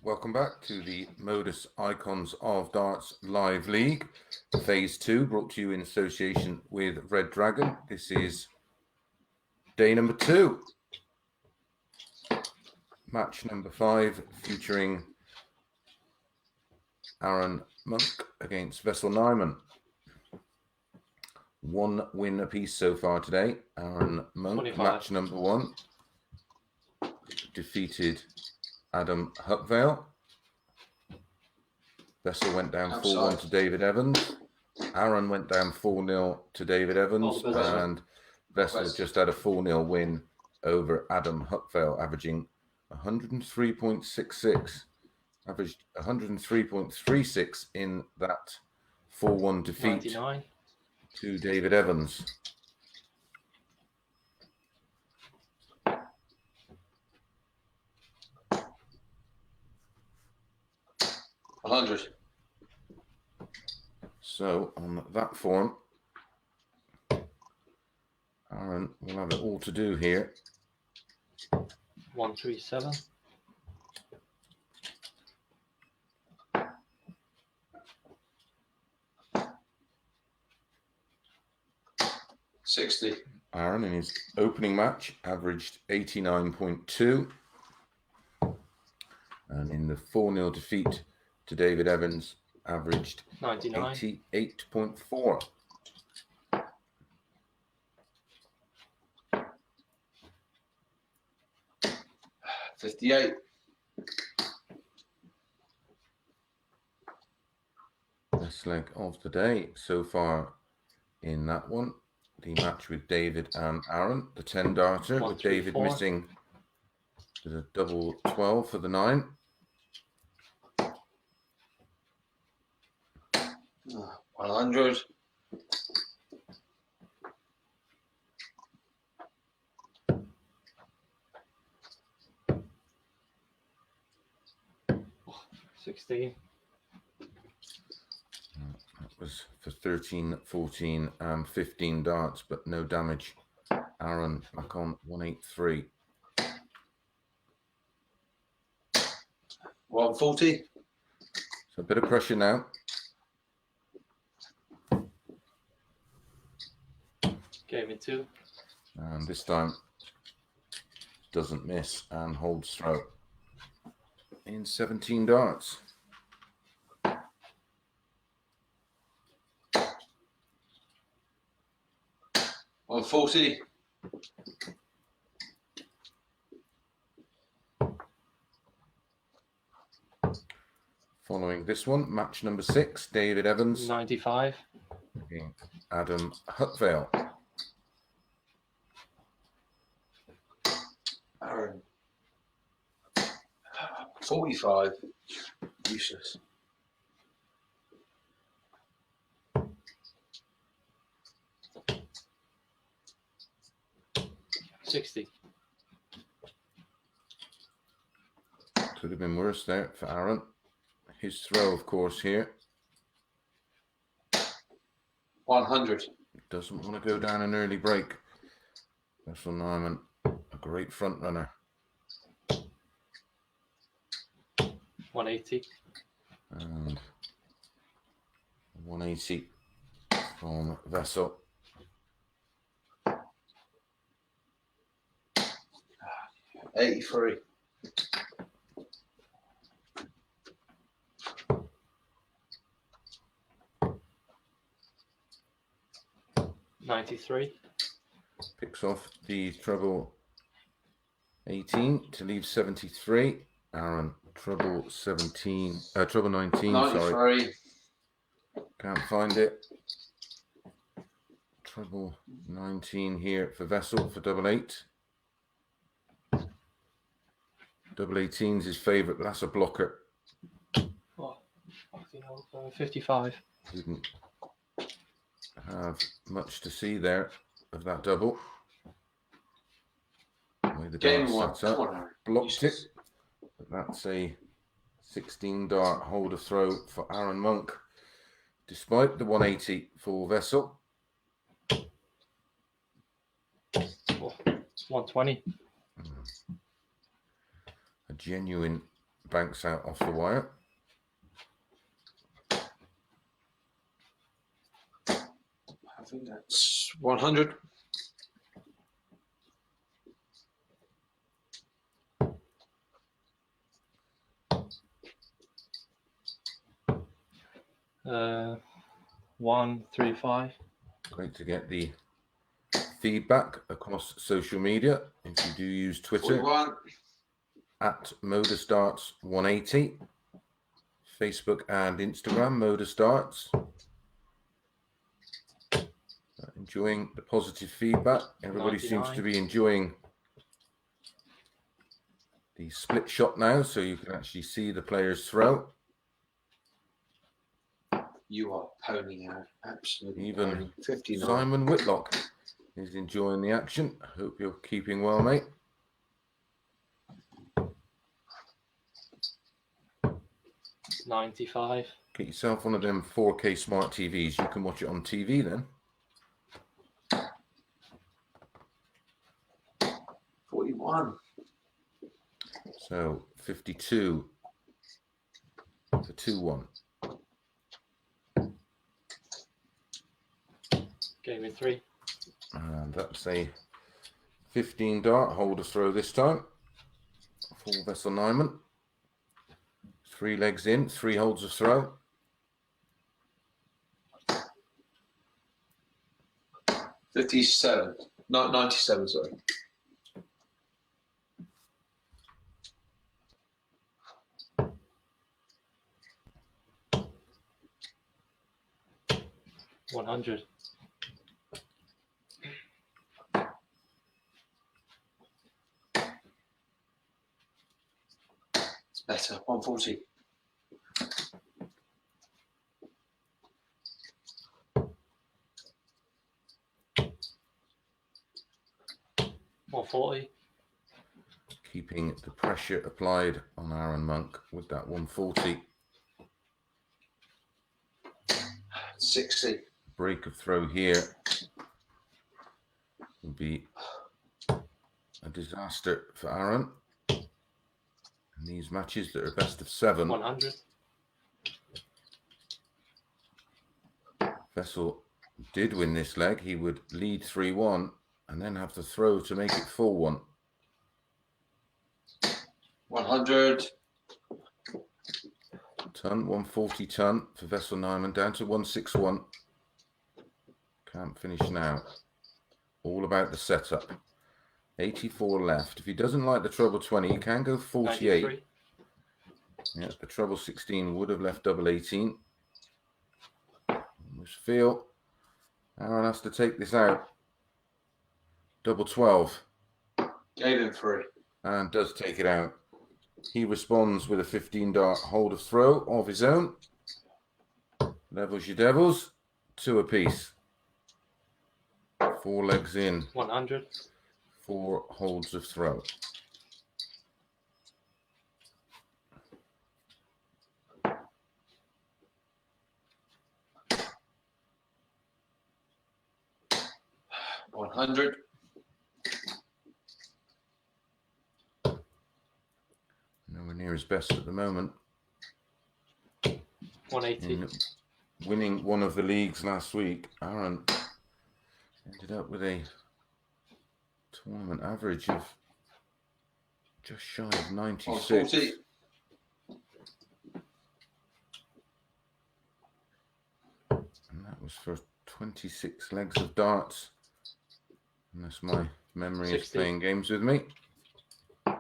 Welcome back to the Modus Icons of Darts Live League, Phase 2, brought to you in association with Red Dragon. This is day number 2. Match number 5, featuring Aaron Monk against Vessel Neyman. 1 win apiece so far today. Aaron Monk, 25. match number 1, defeated Adam Huckvale. Vessel went down 4-1 to David Evans. Aaron went down 4-0 to David Evans. And Vessel just had a 4-0 win over Adam Huckvale, averaging 103.66. Averaged 103.36 in that 4-1 defeat 99. to David Evans. So on that form, Aaron will have it all to do here. 137. Aaron in his opening match averaged 89.2. And in the 4-0 defeat to David Evans, averaged 99. 88.4. Best leg of the day so far in that one. The match with David and Aaron, the 10 darter, with David 134. missing the double 12 for the 9. 100. Oh, 16. That was for 13, 14 and 15 darts, but no damage. Aaron back on 183. 140. So a bit of pressure now. Gave me 2. And this time doesn't miss and holds throw in 17 darts. On 40. Following this one, match number 6, David Evans 95. against Adam Huckvale. Aaron. 45. Useless. $60. Could have been worse there for Aaron. His throw, of course, here. 100. Doesn't want to go down an early break. Vessel Neyman, a great front runner. 180. And 180 from Vessel. 83. $93. Picks off the treble 18 to leave 73. Aaron, treble 19, sorry. 93. Can't find it. Treble 19 here for Vessel for double 8. Double 18 is his favourite, but that's a blocker. Oh, 55. Didn't have much to see there of that double. The way the Game dart one. sets Come up, on, Aaron. blocked it. But that's a 16 dart holder throw for Aaron Monk, despite the 180 for Vessel. Oh, 120. A genuine bounce out off the wire. I think that's 100. Uh, 135. Great to get the feedback across social media. If you do use Twitter, 41. at MODUS DARTS 180, Facebook and Instagram, MODUS DARTS. Enjoying the positive feedback. Everybody 99. seems to be enjoying the split shot now, so you can actually see the players throw. You are ponying out. Absolutely. Even ponying. 59. Simon Whitlock is enjoying the action. Hope you're keeping well, mate. $95. Get yourself one of them 4K smart TVs. You can watch it on TV then. 41. So 52 for 2-1. Game in 3. And that's a 15 dart holder throw this time for Vessel Neyman. 3 legs in, 3 holds of throw. $57. Not 97, sorry. $100. It's better. 140. $140. Keeping the pressure applied on Aaron Monk with that 140. 60. Break of throw here will be a disaster for Aaron in these matches that are best of 7. 100. Vessel did win this leg. He would lead 3-1 and then have to throw to make it 4-1. 100. Ton, 140 ton for Vessel Neyman, down to 161. Can't finish now. All about the setup. 84 left. If he doesn't like the treble 20, he can go 48. 93. Yeah, the treble 16 would have left double 18. Almost feel Aaron has to take this out. Double 12. Gave him 3. And does take it out. He responds with a 15 dart hold of throw of his own. Levels your devils. 2 apiece. 4 legs in. 100. 4 holds of throw. $100. Nowhere near his best at the moment. 180. In winning one of the leagues last week, Aaron ended up with a tournament average of just shy of 96. 140. And that was for 26 legs of darts. Unless my memory 60. is playing games with me. So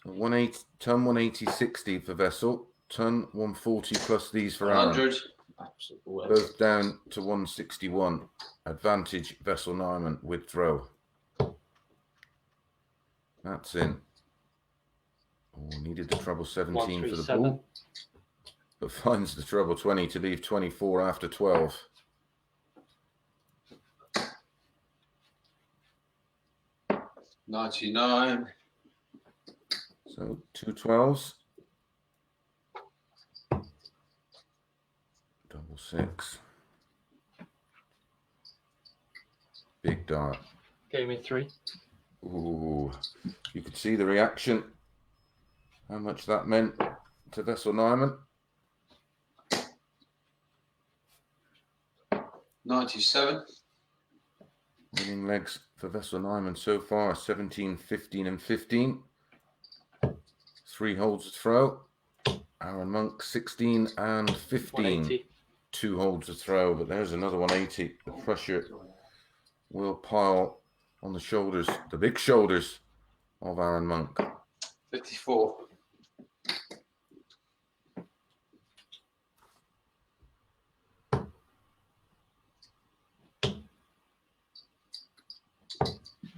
180 ton, 180, 60 for Vessel. Ton 140 plus these for Aaron. 100. Absolutely. Both down to 161. Advantage Vessel Neyman with throw. That's in. Oh, needed the treble 17 for the ball. But finds the treble 20 to leave 24 after 12. $99. So 2 12s. Double 6. Big dart. Game in 3. Ooh, you could see the reaction how much that meant to Vessel Neyman. 97. Winning legs for Vessel Neyman so far 17, 15, and 15. 3 holds a throw. Aaron Monk 16 and 15. 180. 2 holds a throw, but there's another 180. The pressure will pile on the shoulders, the big shoulders of Aaron Monk. 54.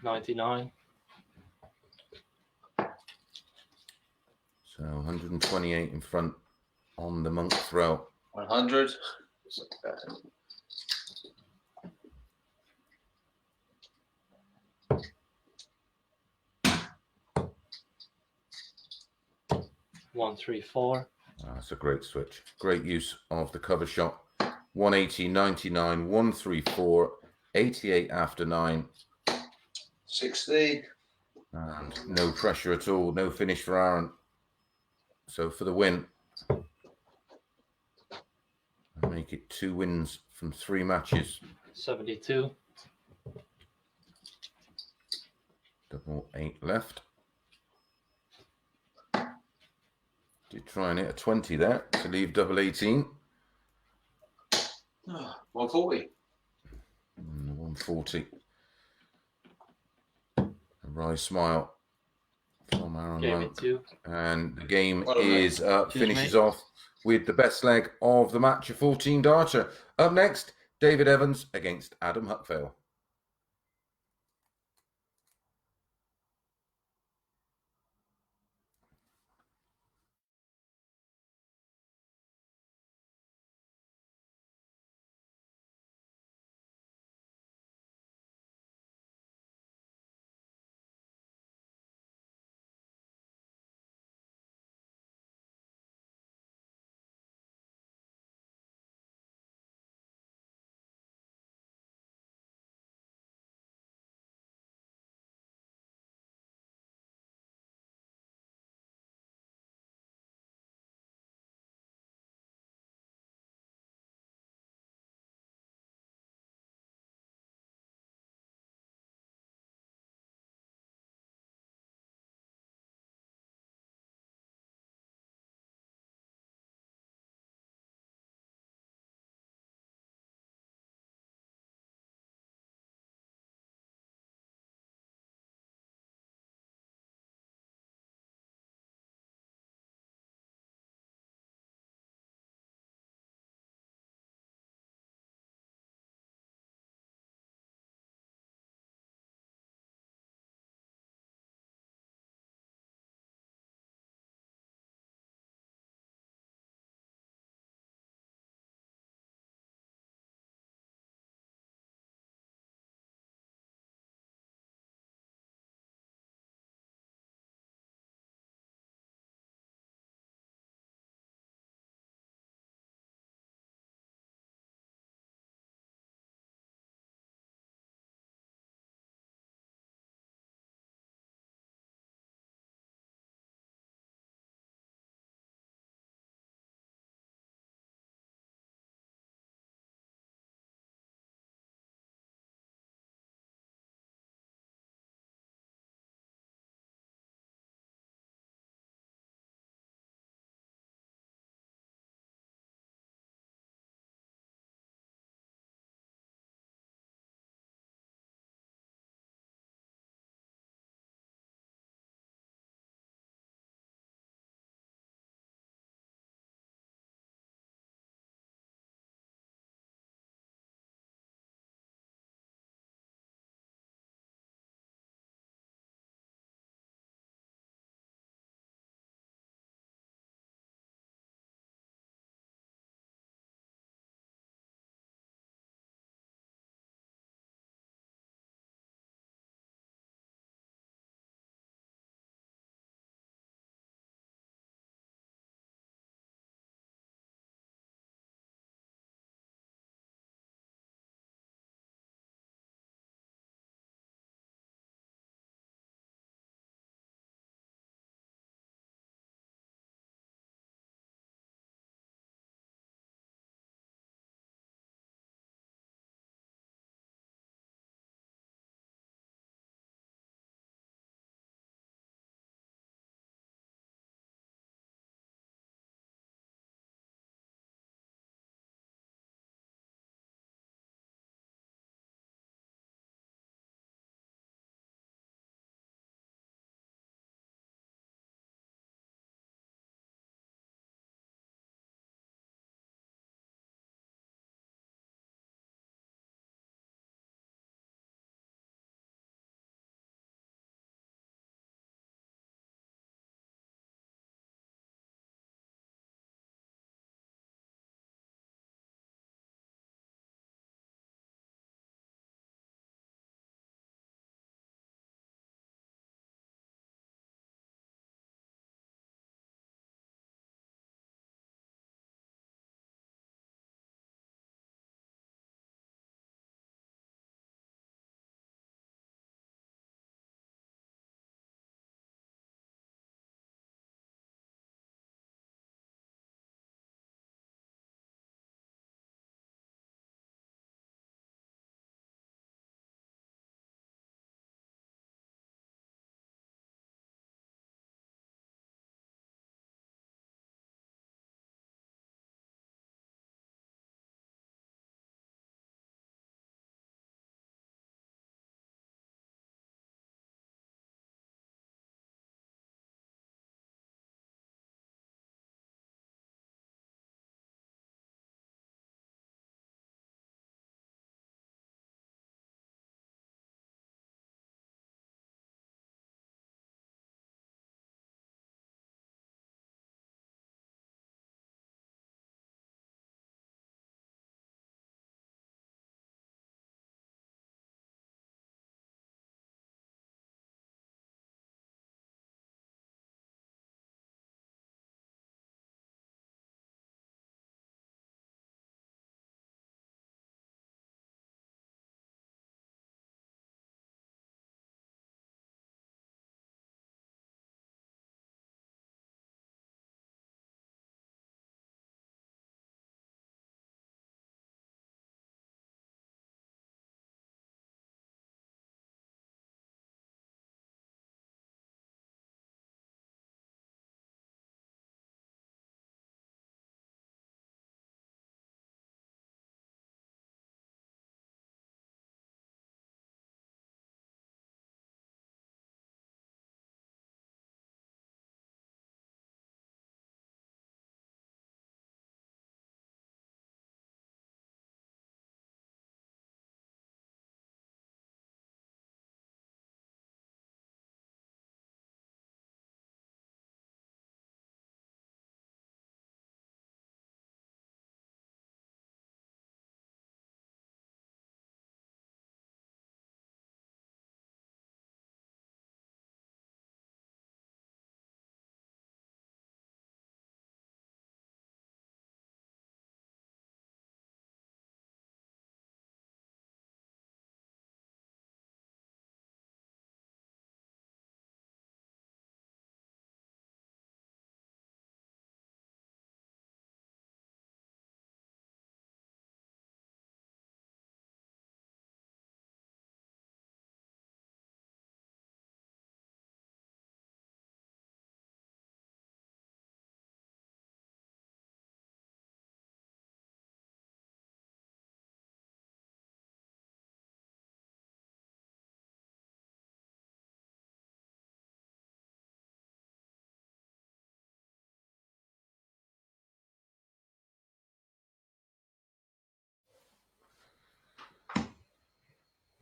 $99. So 128 in front on the Monk throw. 100. $134. That's a great switch. Great use of the cover shot. 180, 99, 134, 88 after 9. 60. And no pressure at all. No finish for Aaron. So for the win, make it 2 wins from 3 matches. 72. Double 8 left. Did try and hit a 20 there to leave double 18. 140. 140. A wry smile from Aaron Gave Monk. it 2. And the game Well done, is Cheers, finishes mate. off with the best leg of the match, a 14 darter. Up next, David Evans against Adam Huckvale.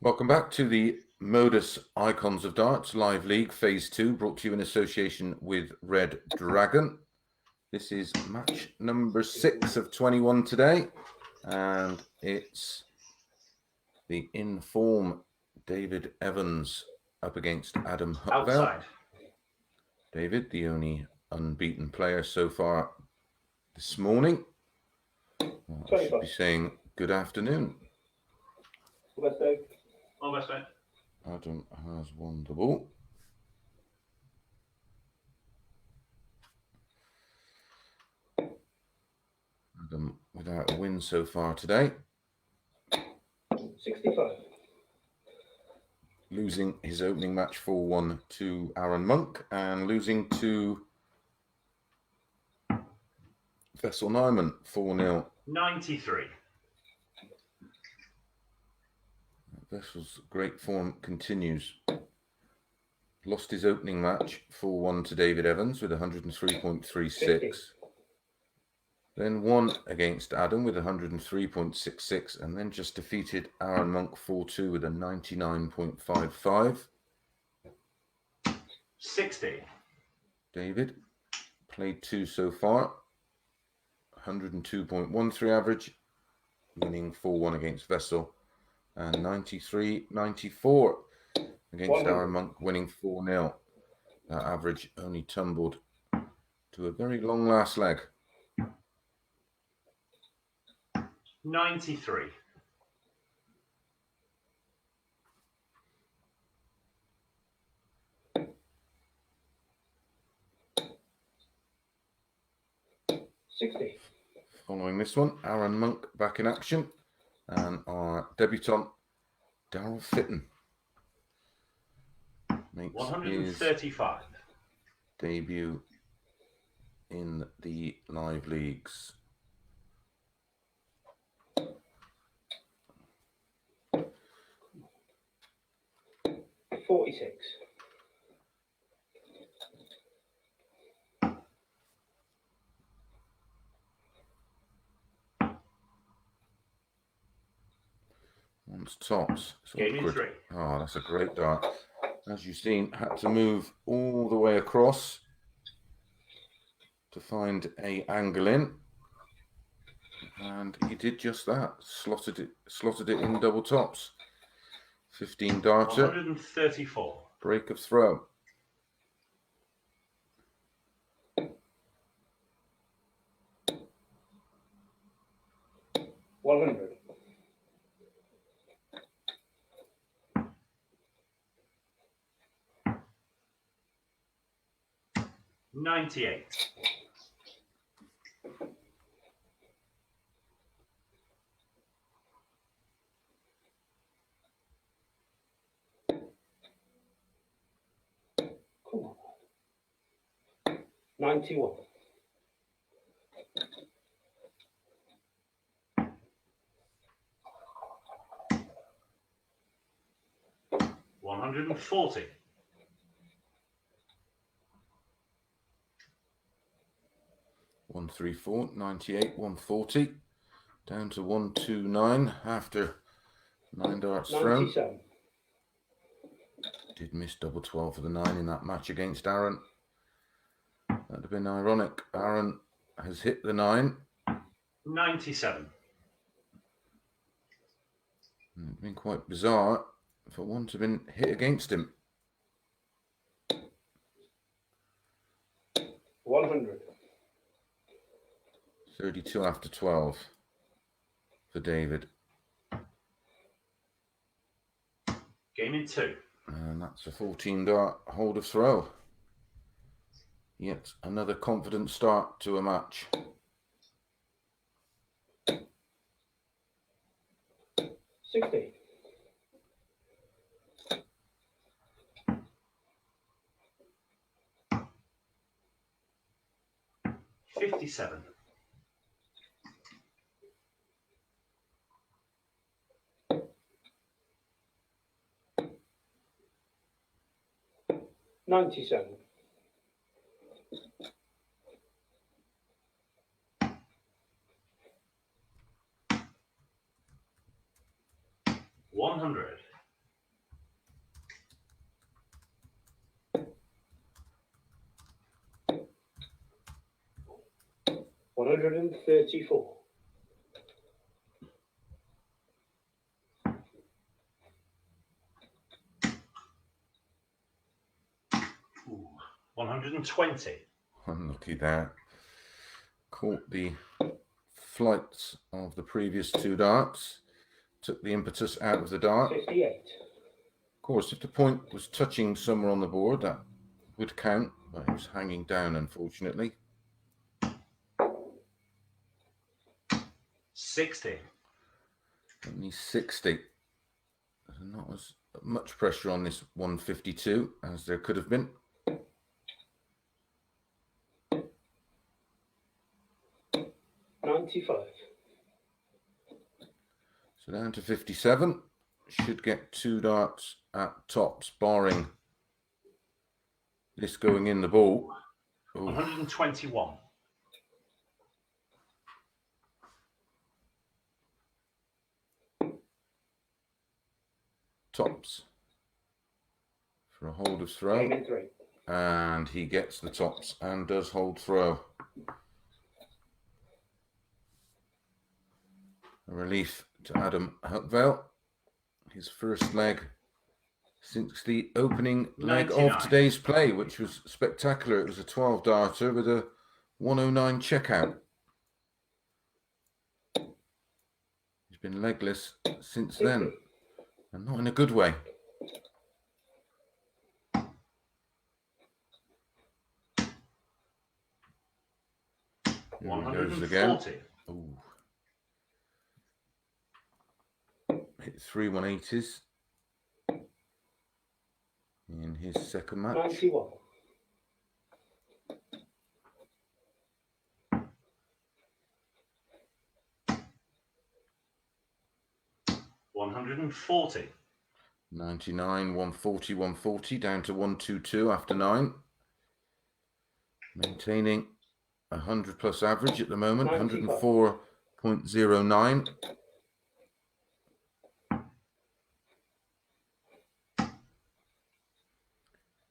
Welcome back to the MODUS Icons of Darts Live League Phase 2, brought to you in association with Red Dragon. This is match number 6 of 21 today, and it's the in-form David Evans up against Adam Hutveld. Outside. David, the only unbeaten player so far this morning. Well, I should be saying good afternoon. Best day. All best, mate. Adam has won the ball. Adam without a win so far today. 65. Losing his opening match 4-1 to Aaron Monk and losing to Vessel Neyman 4-0. 93. Vessel's great form continues. Lost his opening match 4-1 to David Evans with 103.36. Then won against Adam with 103.66 and then just defeated Aaron Monk 4-2 with a 99.55. 60. David played 2 so far. 102.13 average, winning 4-1 against Vessel. And 93.94 against Aaron Monk, winning 4-0. That average only tumbled to a very long last leg. 93. Following this one, Aaron Monk back in action, and our debutant Daryl Fitton makes 135. his debut in the live leagues. $46. Wants tops. So Game in 3. Oh, that's a great dart. As you've seen, had to move all the way across to find a angle in. And he did just that. Slotted it in double tops. 15 darter. 134. Break of throw. $100. 98. Cool. 91. 140. 134, 98, 140. Down to 129 after 9 darts thrown. 97. Did miss double 12 for the 9 in that match against Aaron. That'd have been ironic. Aaron has hit the 9. 97. It'd been quite bizarre for one to have been hit against him. 100. 32 after 12 for David. Game in 2. And that's a 14 dart hold of throw. Yet another confident start to a match. 60. 57. 97. 100. 134. Ooh, 120. Unlucky there. Caught the flights of the previous two darts. Took the impetus out of the dart. 58. Of course, if the point was touching somewhere on the board, that would count, but it was hanging down, unfortunately. 60. Only 60. There's not as much pressure on this 152 as there could have been. $95. So down to 57. Should get two darts at tops, barring this going in the ball. Ooh. 121. Tops for a hold of throw. Game in 3. And he gets the tops and does hold throw. A relief to Adam Huckvale. His first leg since the opening leg 99. of today's play, which was spectacular. It was a 12 darter with a 109 checkout. He's been legless since then, and not in a good way. Here he goes again. 140. Ooh. Hit 3 180s in his second match. 91. $140. 99, 140, 140, down to 122 after 9. Maintaining 100 plus average at the moment, 104.09.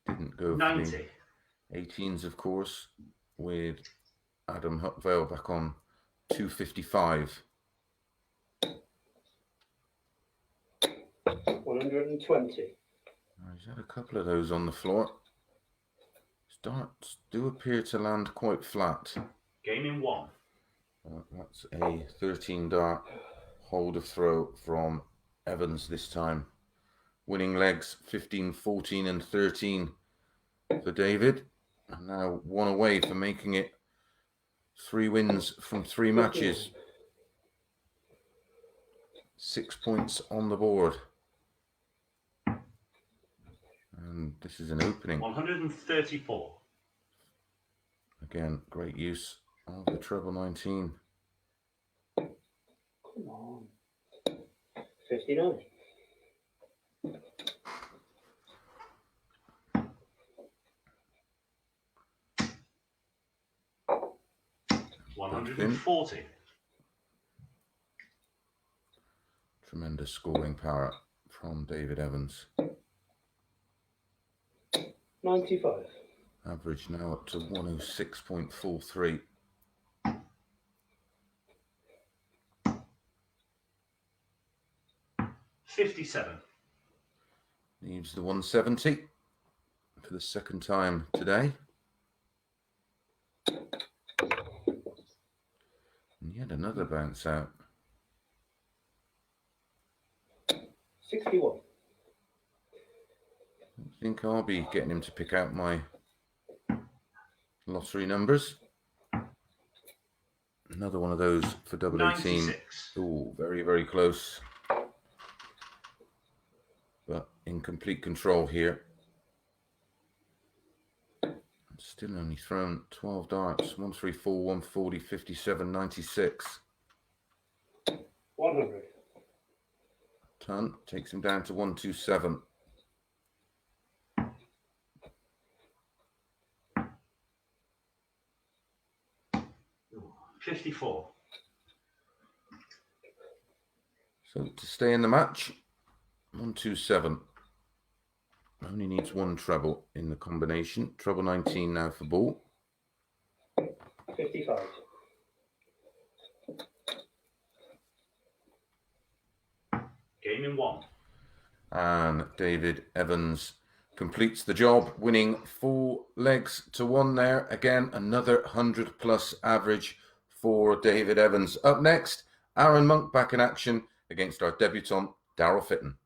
Didn't go 90. for the 18s, of course, with Adam Huckvale back on 255. 120. He's had a couple of those on the floor. Darts do appear to land quite flat. Game in 1. That's a 13 dart hold of throw from Evans this time. Winning legs 15, 14 and 13 for David. And now one away for making it 3 wins from 3 matches. 6 points on the board. And this is an opening. 134. Again, great use of the treble 19. Come on. 59. $140. Tremendous scoring power from David Evans. 95. Average now up to 106.43. $57. Needs the 170 for the second time today. And yet another bounce out. 61. I think I'll be getting him to pick out my lottery numbers. Another one of those for double 18. 96. Oh, very, very close. But in complete control here. Still only thrown 12 darts. 134, 140, 57, 96. 100. Ton takes him down to 127. $54. So to stay in the match, 127. Only needs 1 treble in the combination. Treble 19 now for ball. 55. Game in 1. And David Evans completes the job, winning 4 legs to 1 there. Again, another 100+ average for David Evans. Up next, Aaron Monk back in action against our debutant, Daryl Fitton.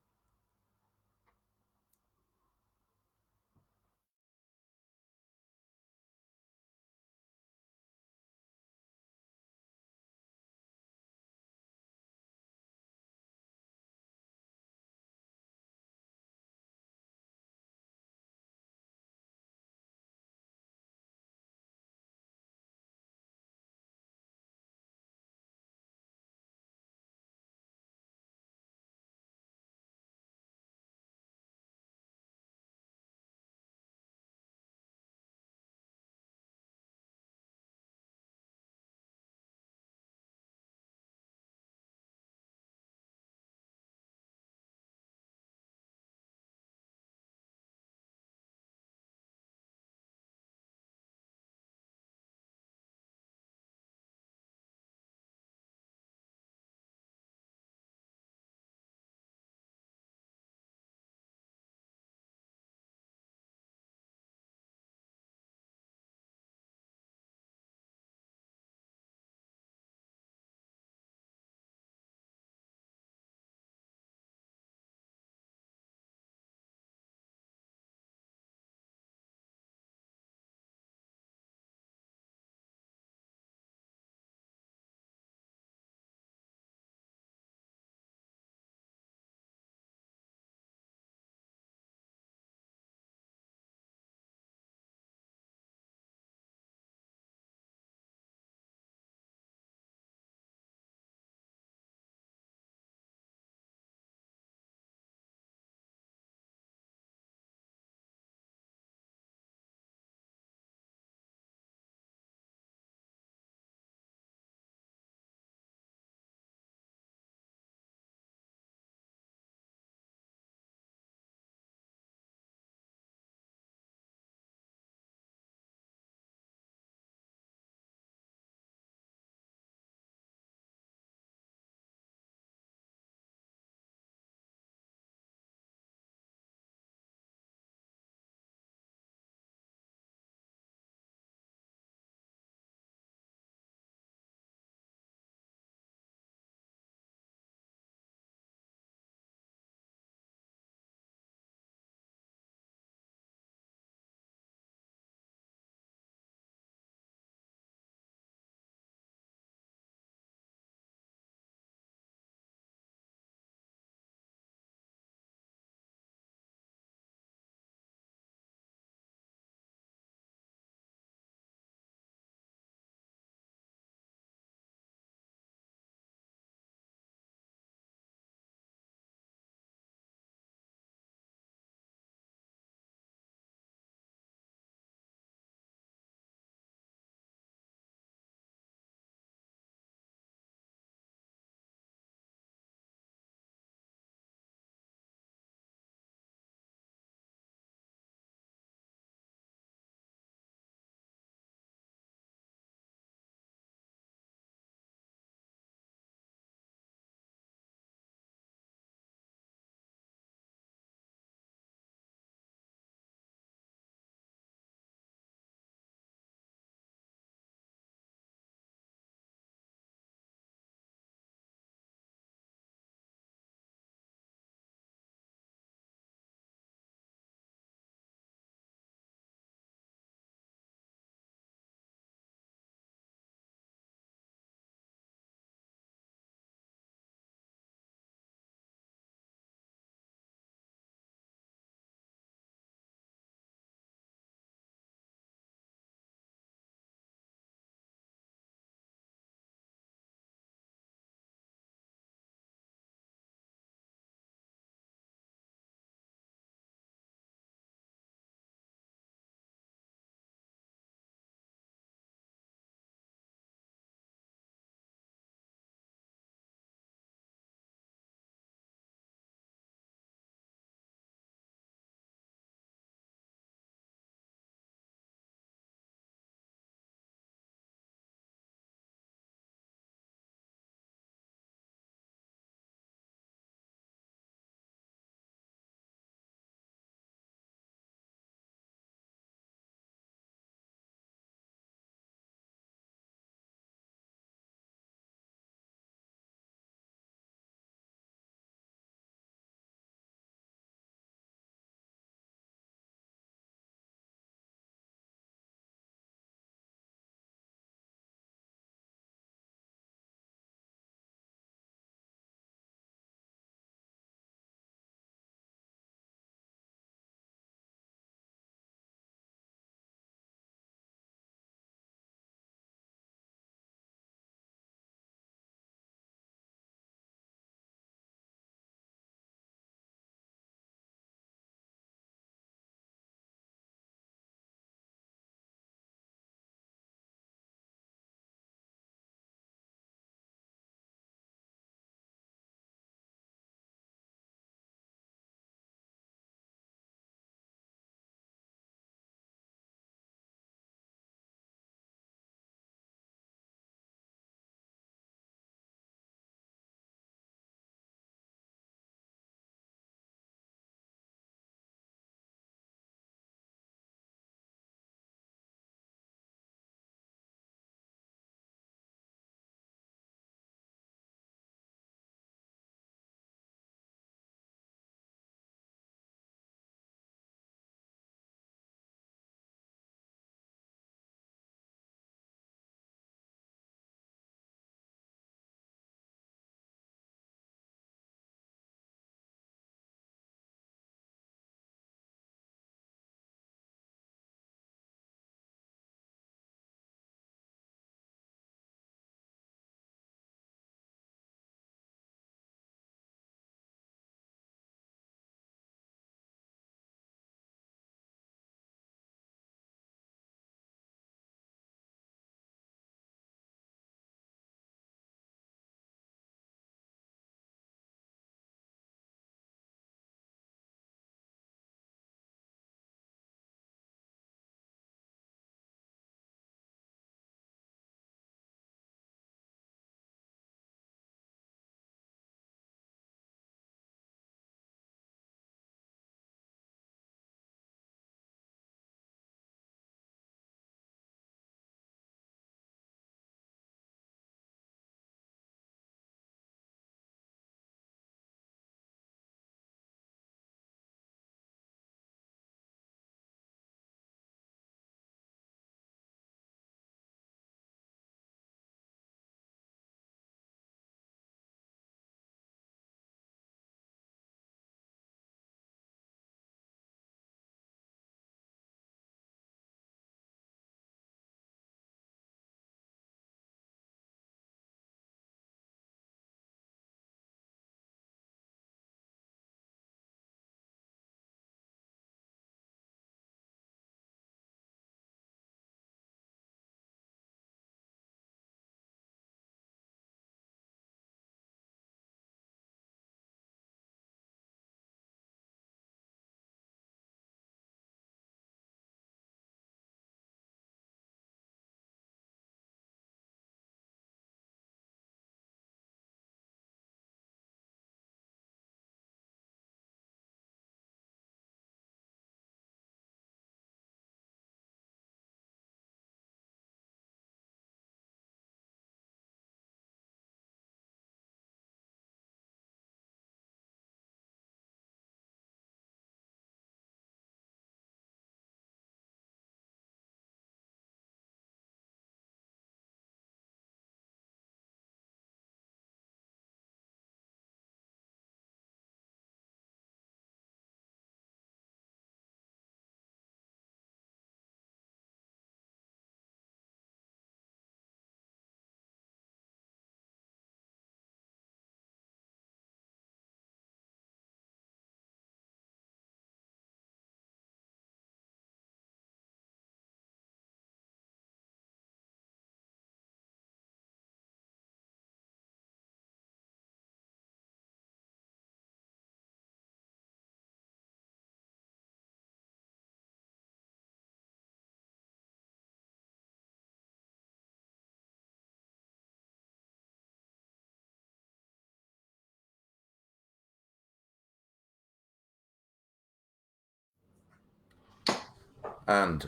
And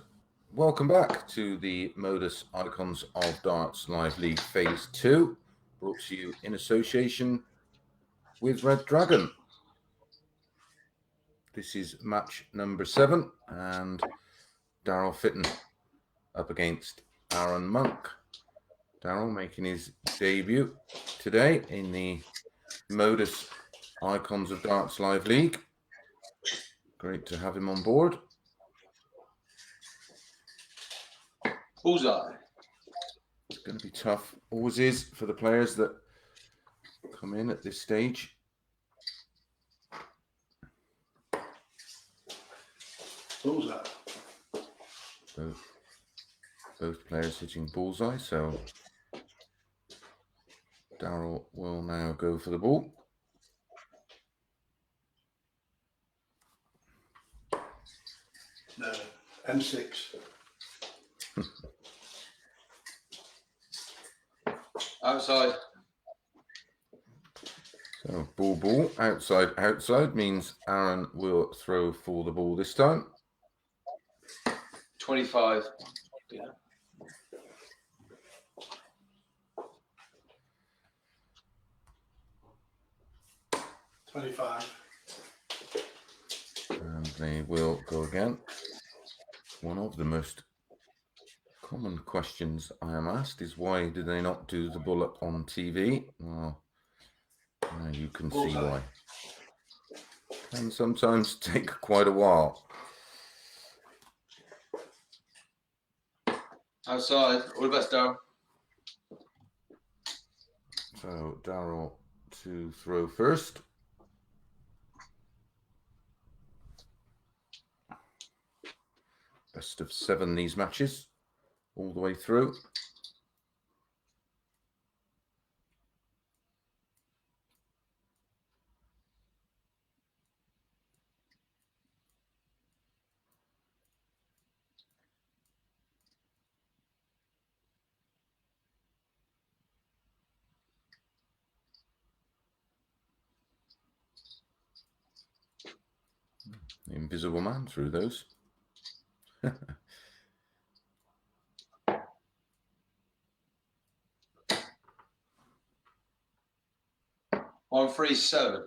welcome back to the Modus Icons of Darts Live League Phase 2, brought to you in association with Red Dragon. This is match number 7, and Daryl Fitton up against Aaron Monk. Daryl making his debut today in the Modus Icons of Darts Live League. Great to have him on board. Bullseye. It's going to be tough. Always is for the players that come in at this stage. Bullseye. Both players hitting bullseye, so Daryl will now go for the ball. No, M6. Outside. So ball, outside means Aaron will throw for the ball this time. 25. Yeah. And they will go again. One of the most common questions I am asked is, why do they not do the bullet on TV? Well, now you can see why. Can sometimes take quite a while. Outside. All the best, Darryl. So Daryl to throw first. Best of 7 these matches, all the way through. The invisible man through those. 137.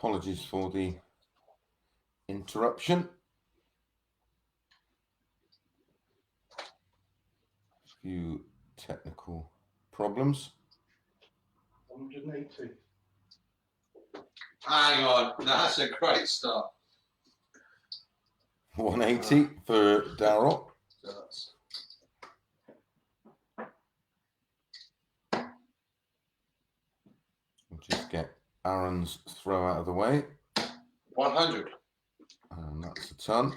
Apologies for the interruption. Few technical problems. 180. Hang on, that's a great start. 180 for Darryl. That's We'll just get Aaron's throw out of the way. 100. And that's a ton.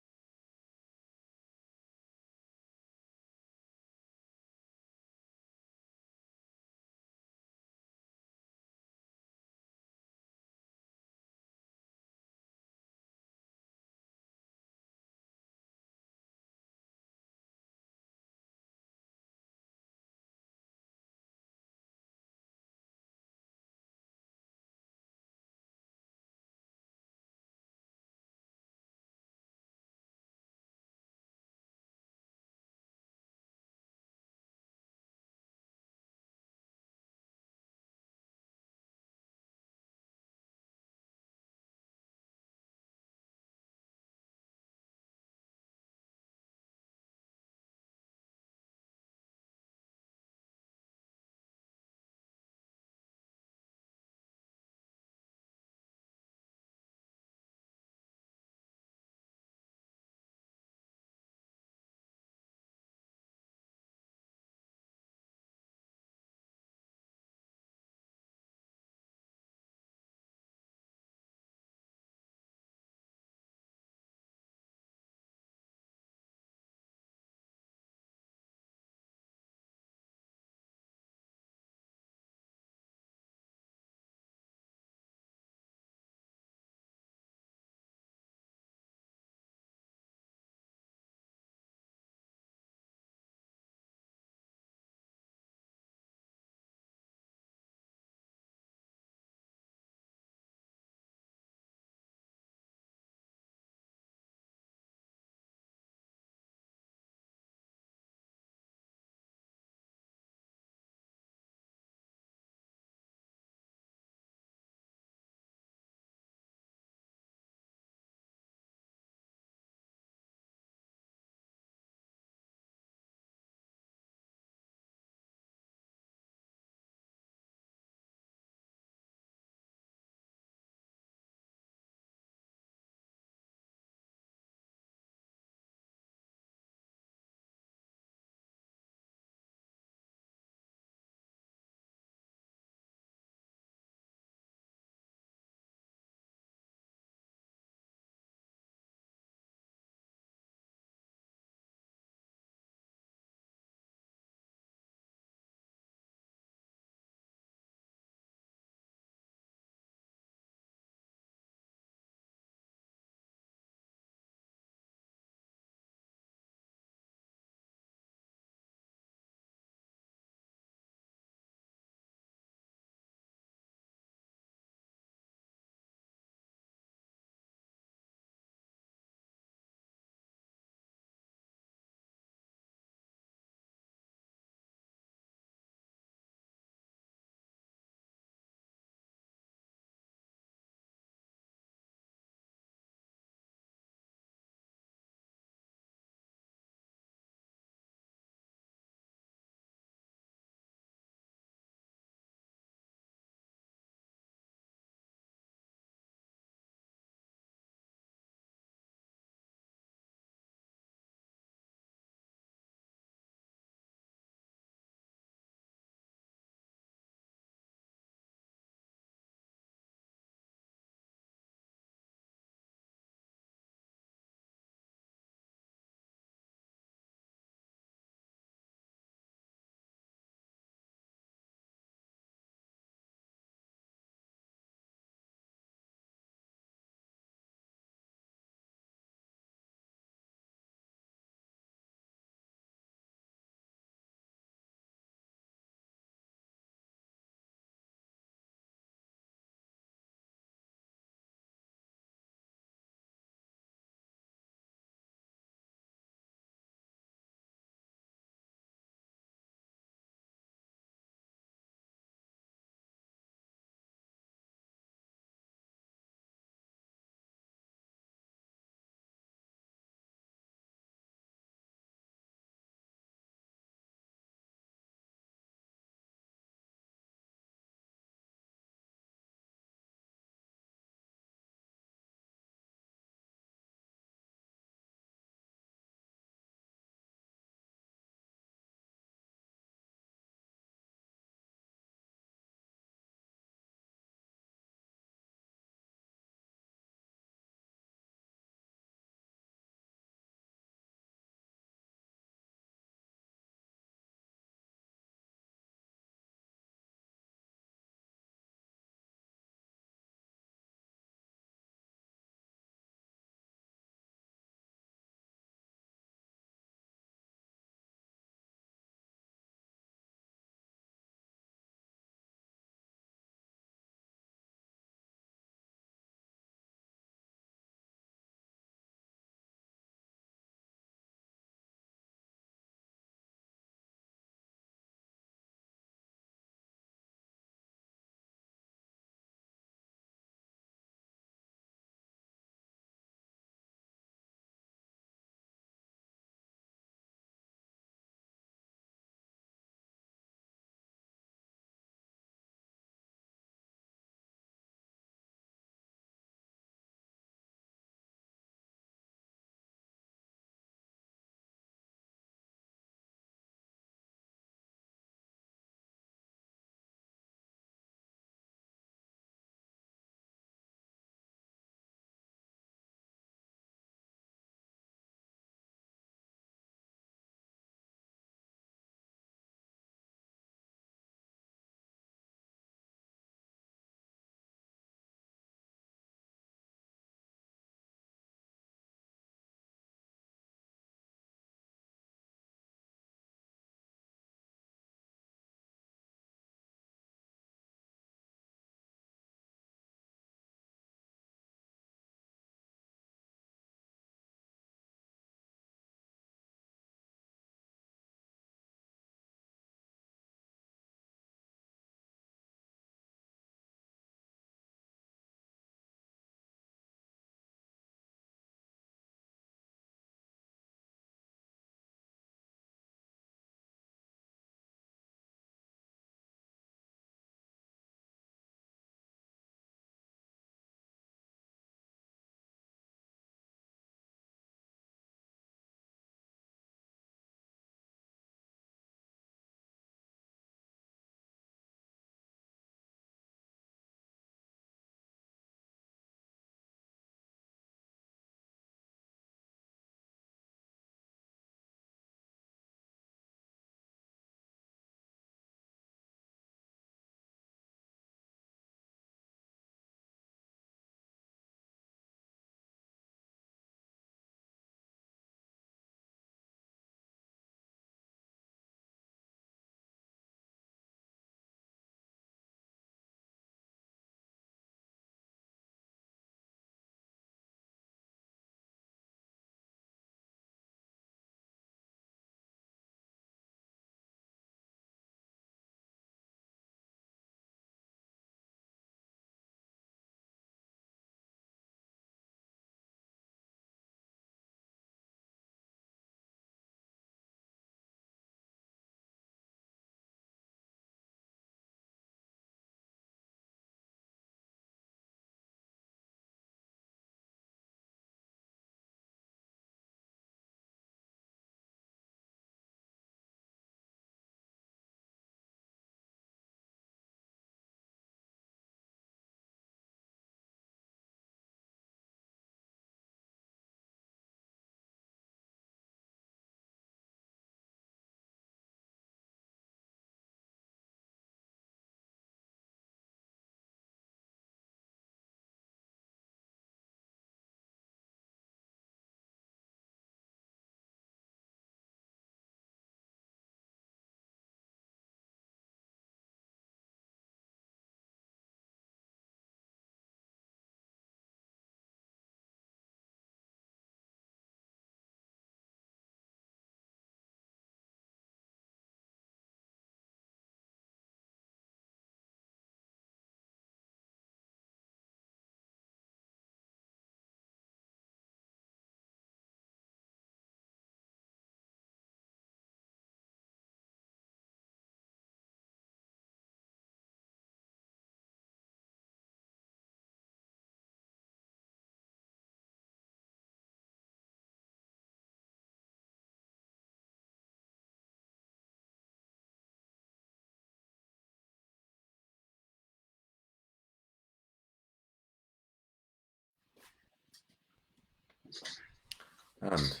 And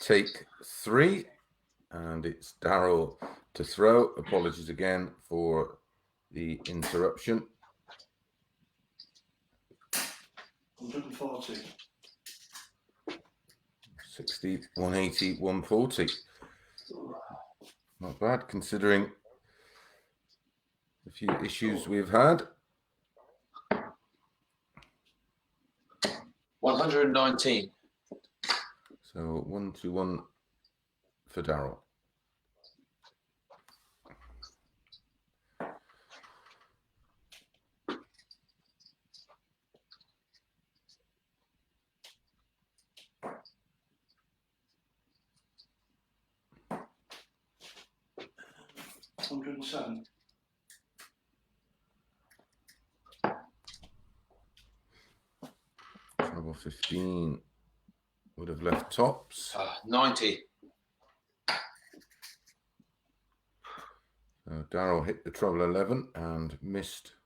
take 3. And it's Darryl to throw. Apologies again for the interruption. 140. 60, 180, 140. Not bad considering a few issues we've had. 119. So 121 for Darryl. $107. Trouble 15 would have left tops. 90. So Darryl hit the treble 11 and missed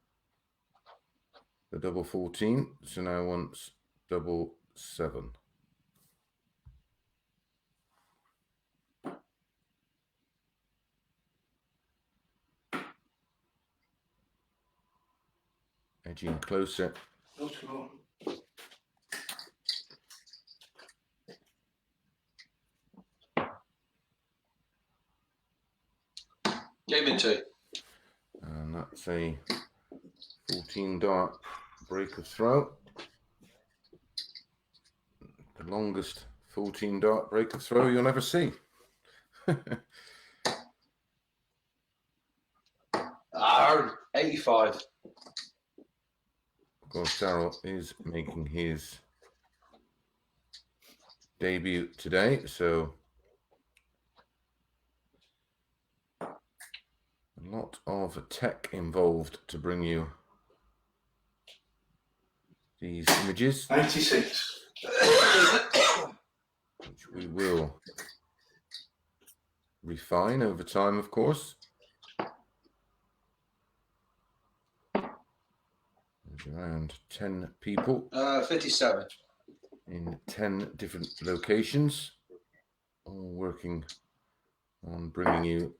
the double 14. So now wants double 7. Edging closer. Game in 2. And that's a 14 dart break of throw. The longest 14 dart break of throw you'll ever see. 85. Of course, Darryl is making his debut today, so a lot of tech involved to bring you these images, 96. which we will refine over time, of course. There's around 10 people 57. in 10 different locations, all working on bringing you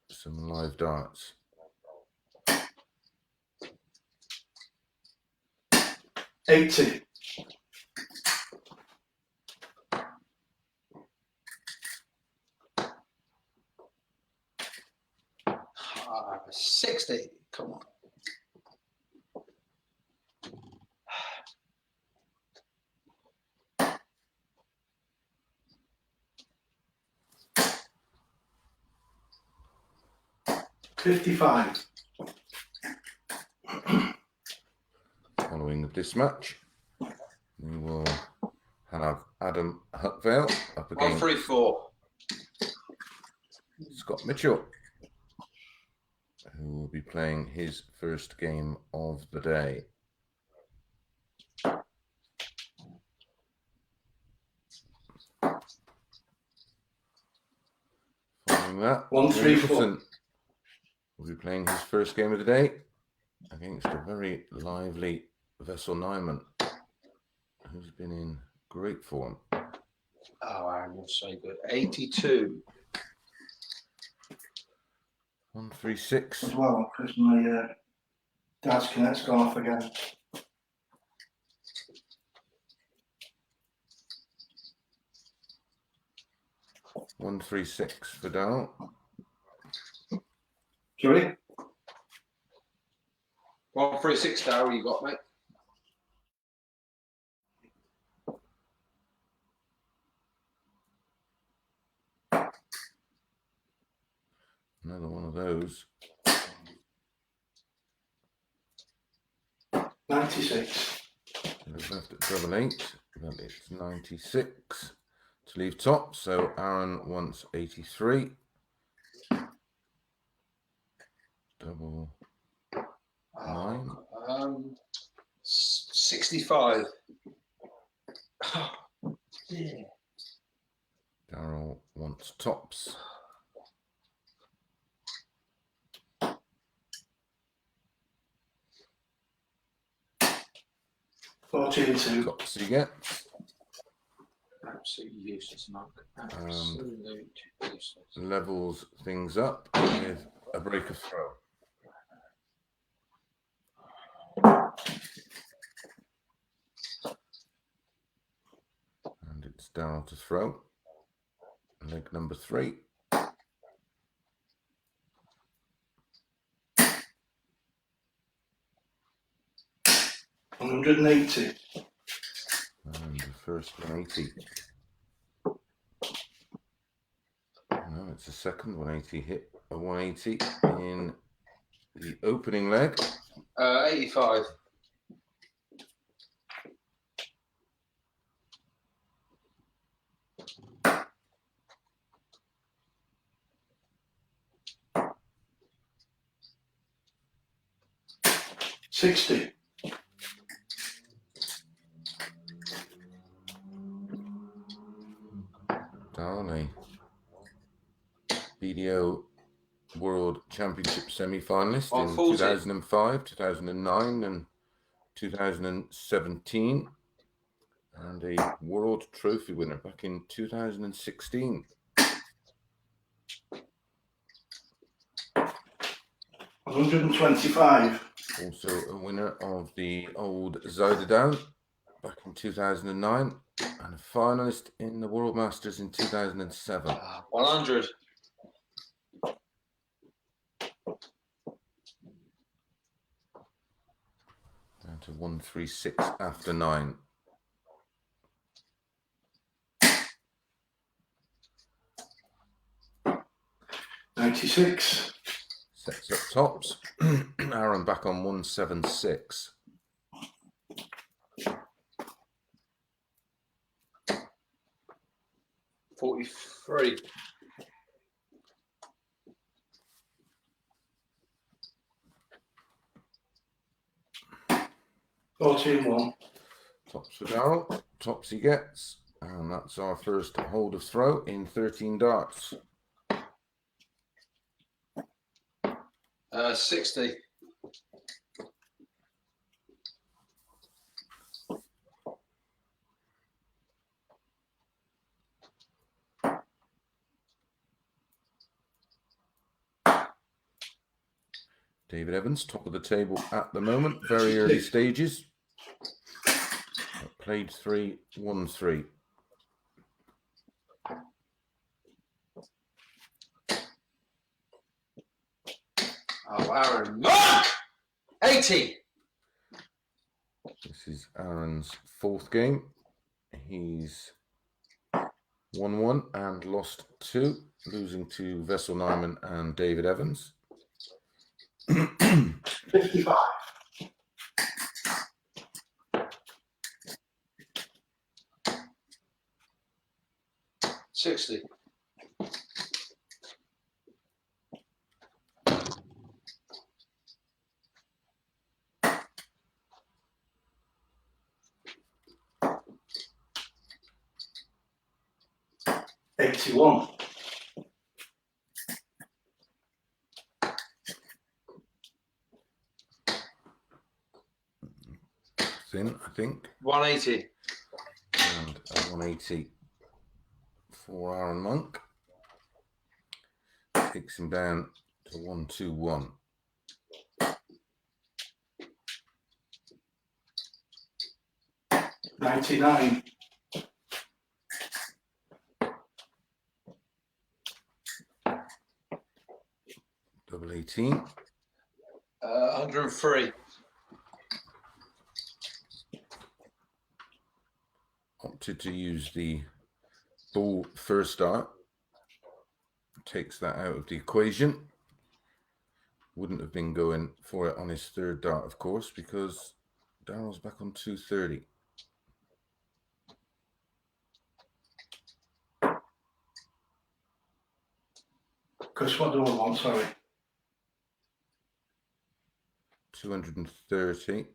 some live darts. 80. 60. Come on. 55. Following this match, we will have Adam Huckvale up against 134. Scott Mitchell, who will be playing his first game of the day. Following that, 134. Nicholson will be playing his first game of the day against a very lively Vessel Neyman, who's been in great form. Oh, Aaron, you're so good. 82. 136. As well, because my dad's connect's gone off again. $136 for Darryl. Sorry? 136, Darryl, you got, mate. Another one of those. 96. We've left at treble 8, but it's 96 to leave top. So Aaron wants 83. Double 9. 65. Yeah. Darryl wants tops. $42. Tops he gets. Absolutely useless, Mark. Absolute useless. Levels things up with a break of throw. And it's down to throw. Leg number 3. $180. And the first 180. No, it's the second 180 hit. A 180 in the opening leg. 85. $60. Down a BDO World Championship semi-finalist in 40. 2005, 2009 and 2017, and a World Trophy winner back in 2016. $125. Also a winner of the old Zuiderdown back in 2009 and a finalist in the World Masters in 2007. 100. Down to 136 after 9. $96. Sets up tops. Aaron back on 176. $43. $14.1. Tops for Darrell. Tops he gets. And that's our first hold of throw in 13 darts. 60. David Evans, top of the table at the moment. Very early stages. Played 3, won 3. Oh, Aaron. Mark! 80. This is Aaron's 4th game. He's won 1 and lost 2, losing to Vessel Neyman and David Evans. 55. $60. $81. Thin, I think. 180. And a 180 for Aaron Monk. Takes him down to 121. $99. Double 18. 103. Opted to use the ball first dart. Takes that out of the equation. Wouldn't have been going for it on his 3rd dart, of course, because Darrell's back on 230. Chris, what do I want? Sorry. 230.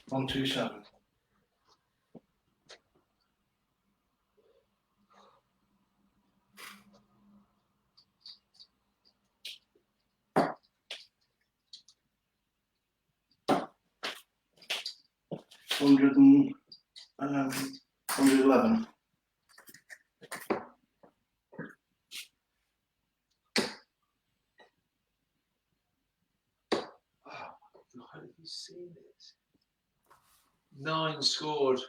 127. 111. Oh, God, have you seen this? 9 scored.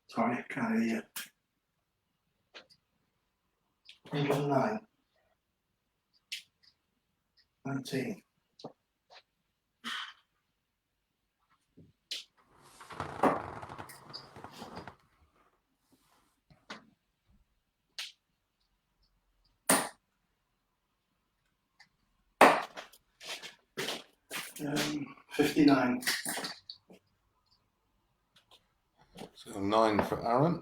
Sorry, can't hear you. 109. 19. Um, 59. So 9 for Aaron.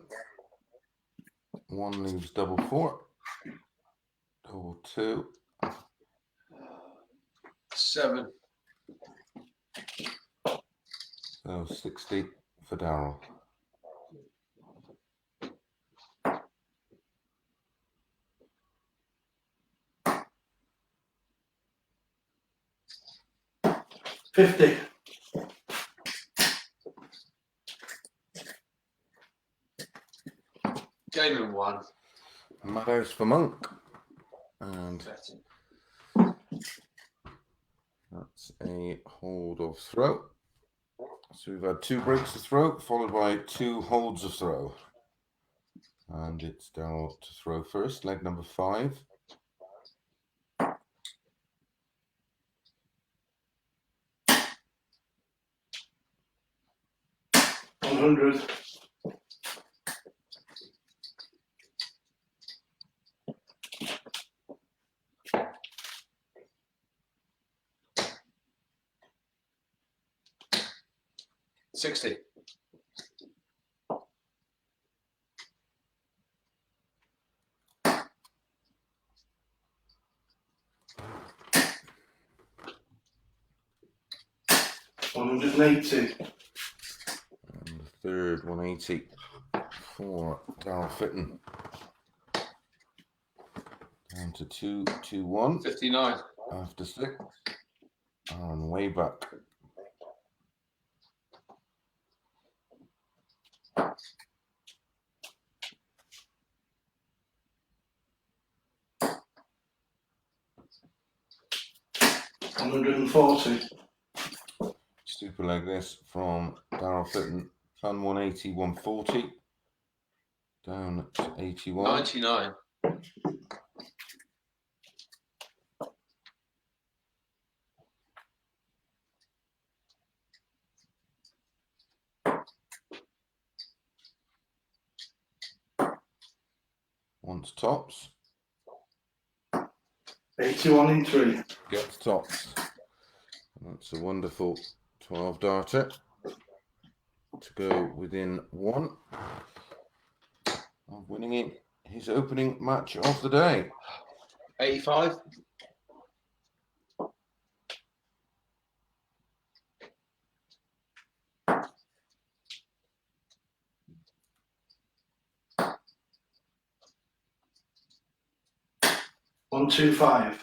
1 leaves double 4. Double 2. 7. So 60 for Daryl. $50. Game in 1. MODUS for Monk. And that's a hold of throw. So we've had 2 breaks of throw, followed by 2 holds of throw. And it's Daryl to throw first, leg number 5. 100. $60. $180. And the third 180 for Daryl Fitton. Down to 221 59. after 6. And way back. $140. Super like this from Daryl Fitton. Fun 180, 140. Down to 81. 99. Wants tops. 81 in 3. Gets tops. That's a wonderful 12 darter to go within 1 of winning it, his opening match of the day. 85. $125.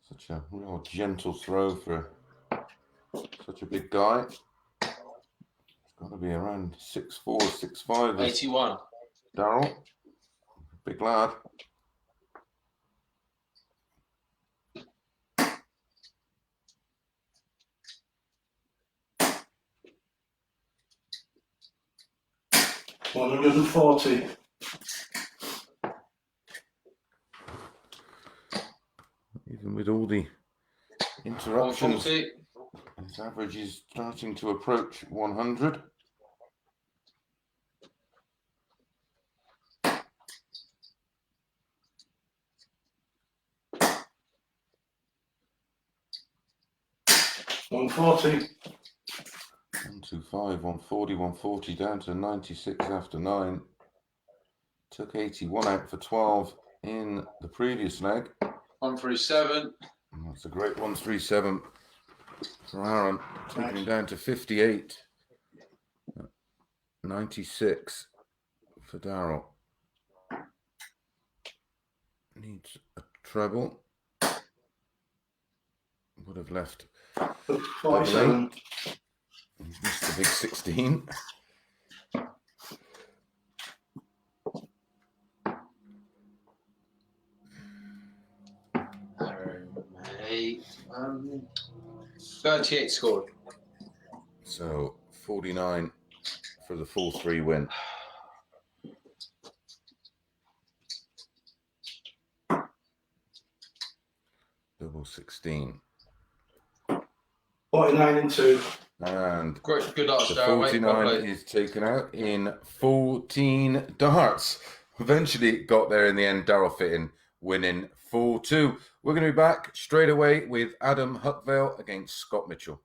Such a real gentle throw for such a big guy. It's got to be around 6'4", 6'5". 81. Daryl, big lad. $140. Even with all the interruptions, 140. his average is starting to approach 100. $140. 125, 140, 140 down to 96 after 9. Took 81 out for 12 in the previous leg. 137. And that's a great 137 for Aaron, taking him down to 58. 96 for Daryl. Needs a treble. Could have left. 5-7. He's missed the big 16. Mate. 38 scored. So 49 for the full 3 win. Double 16. 49 and 2. And Great, good darts, the Darryl, mate. Well 49 played. is taken out in 14 darts. Eventually got there in the end. Darryl Fitton winning 4-2. We're going to be back straight away with Adam Huckvale against Scott Mitchell.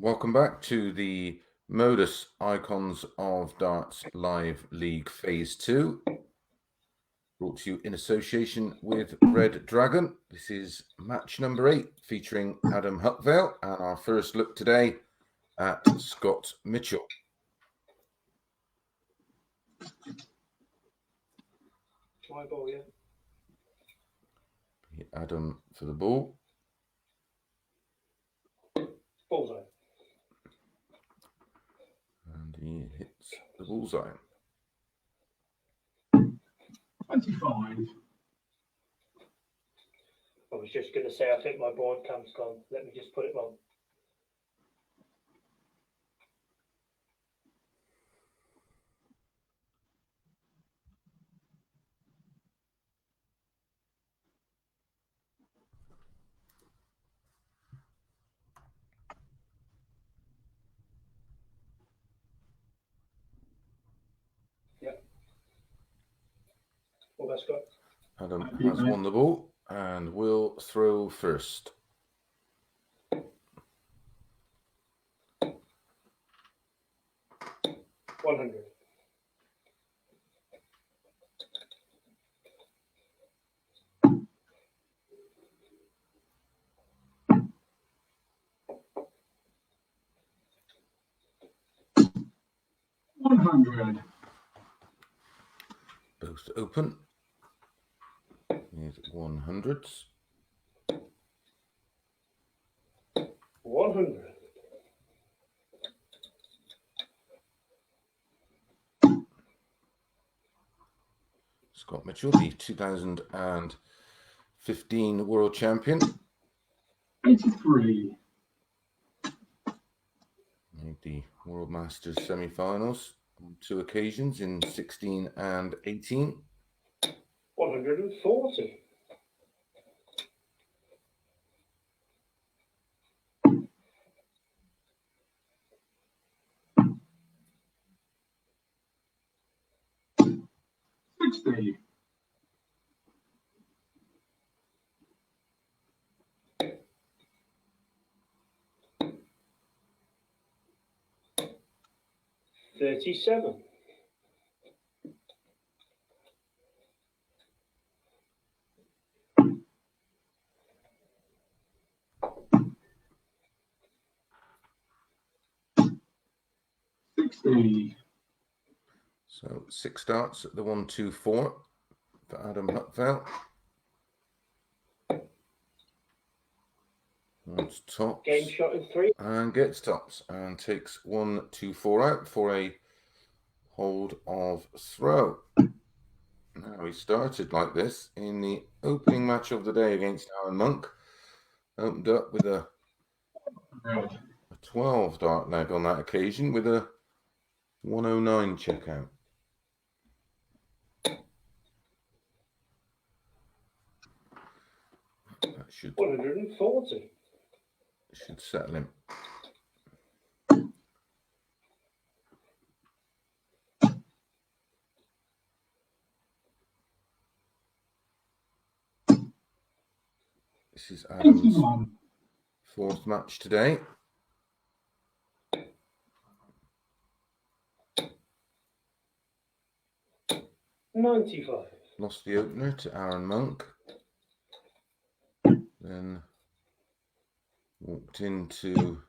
Welcome back to the MODUS Icons of Darts Live League Phase 2. Brought to you in association with Red Dragon. This is match number 8 featuring Adam Huckvale and our first look today at Scott Mitchell. My ball, yeah. Adam for the ball. Bullseye. And he hits the bullseye. 25. I was just going to say, I think my board cam's gone. Let me just put it on. Yep. Well, that's got. Adam has won the ball and will throw first. $100. $100. Both open with 100s. 100. Scott Mitchell, the 2015 world champion. 83. Made the World Masters semi-finals on 2 occasions in 16 and 18. 140. $60. $37. $60. So 6 darts at the 1-2-4 for Adam Huckvale. Wants tops. Game shot in 3. And gets tops and takes 1-2-4 out for a hold of throw. Now he started like this in the opening match of the day against Aaron Monk. Opened up with a 12 dart leg on that occasion with a 109 checkout. That should 140. settle him. This is Adam's 81. 4th match today. $95. Lost the opener to Aaron Monk. Then walked into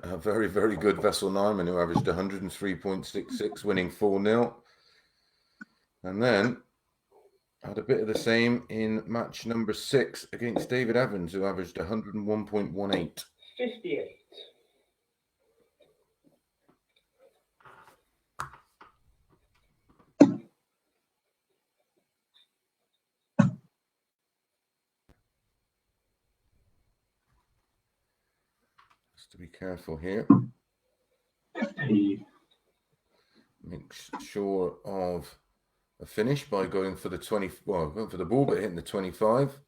a very, very good Vessel Neyman who averaged 103.66, winning 4-0. And then had a bit of the same in match number 6 against David Evans, who averaged 101.18. 58. Just to be careful here. 50. Make sure of a finish by going for the 20, well, going for the ball, but hitting the 25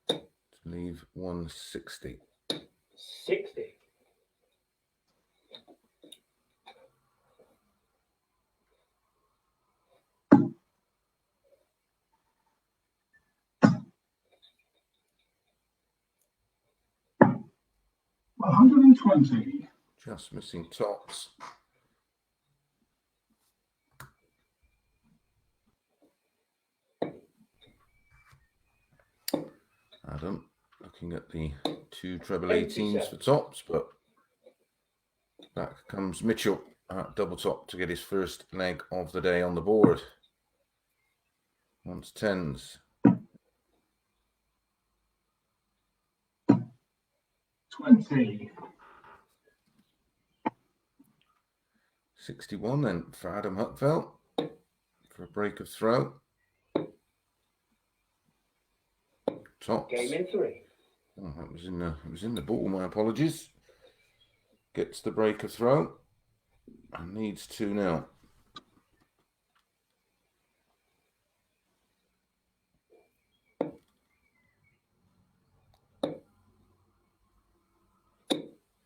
to leave 160. 60. 120. Just missing tops. Adam looking at the two treble 18s for tops, but back comes Mitchell at double top to get his first leg of the day on the board. Wants 10s. 20. 61 then for Adam Huckfeld for a break of throw. Tops. Game in 3. Oh, it was in the ball. My apologies. Gets the break of throw and needs 2-0.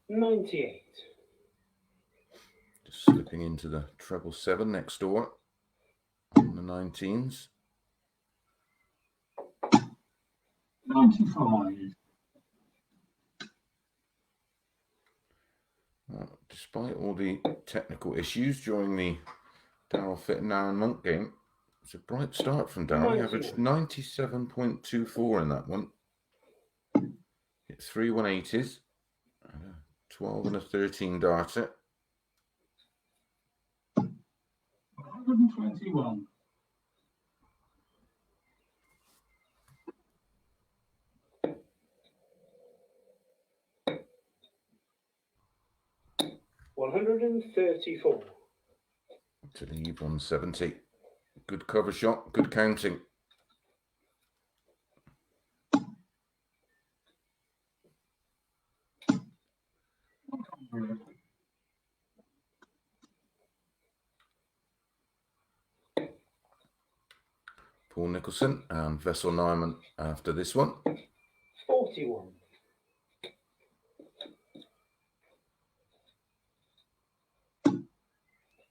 $98. Just slipping into the treble 7 next door on the 19s. 95. Well, despite all the technical issues during the Darryl Fit and Aaron Monk game, it's a bright start from Darryl. He averaged 97.24 in that one. Hit 3 180s, 12 and a 13 darter. 121. 134. To leave 170. Good cover shot, good counting. Paul Nicholson and Vessel Neyman after this one. 41.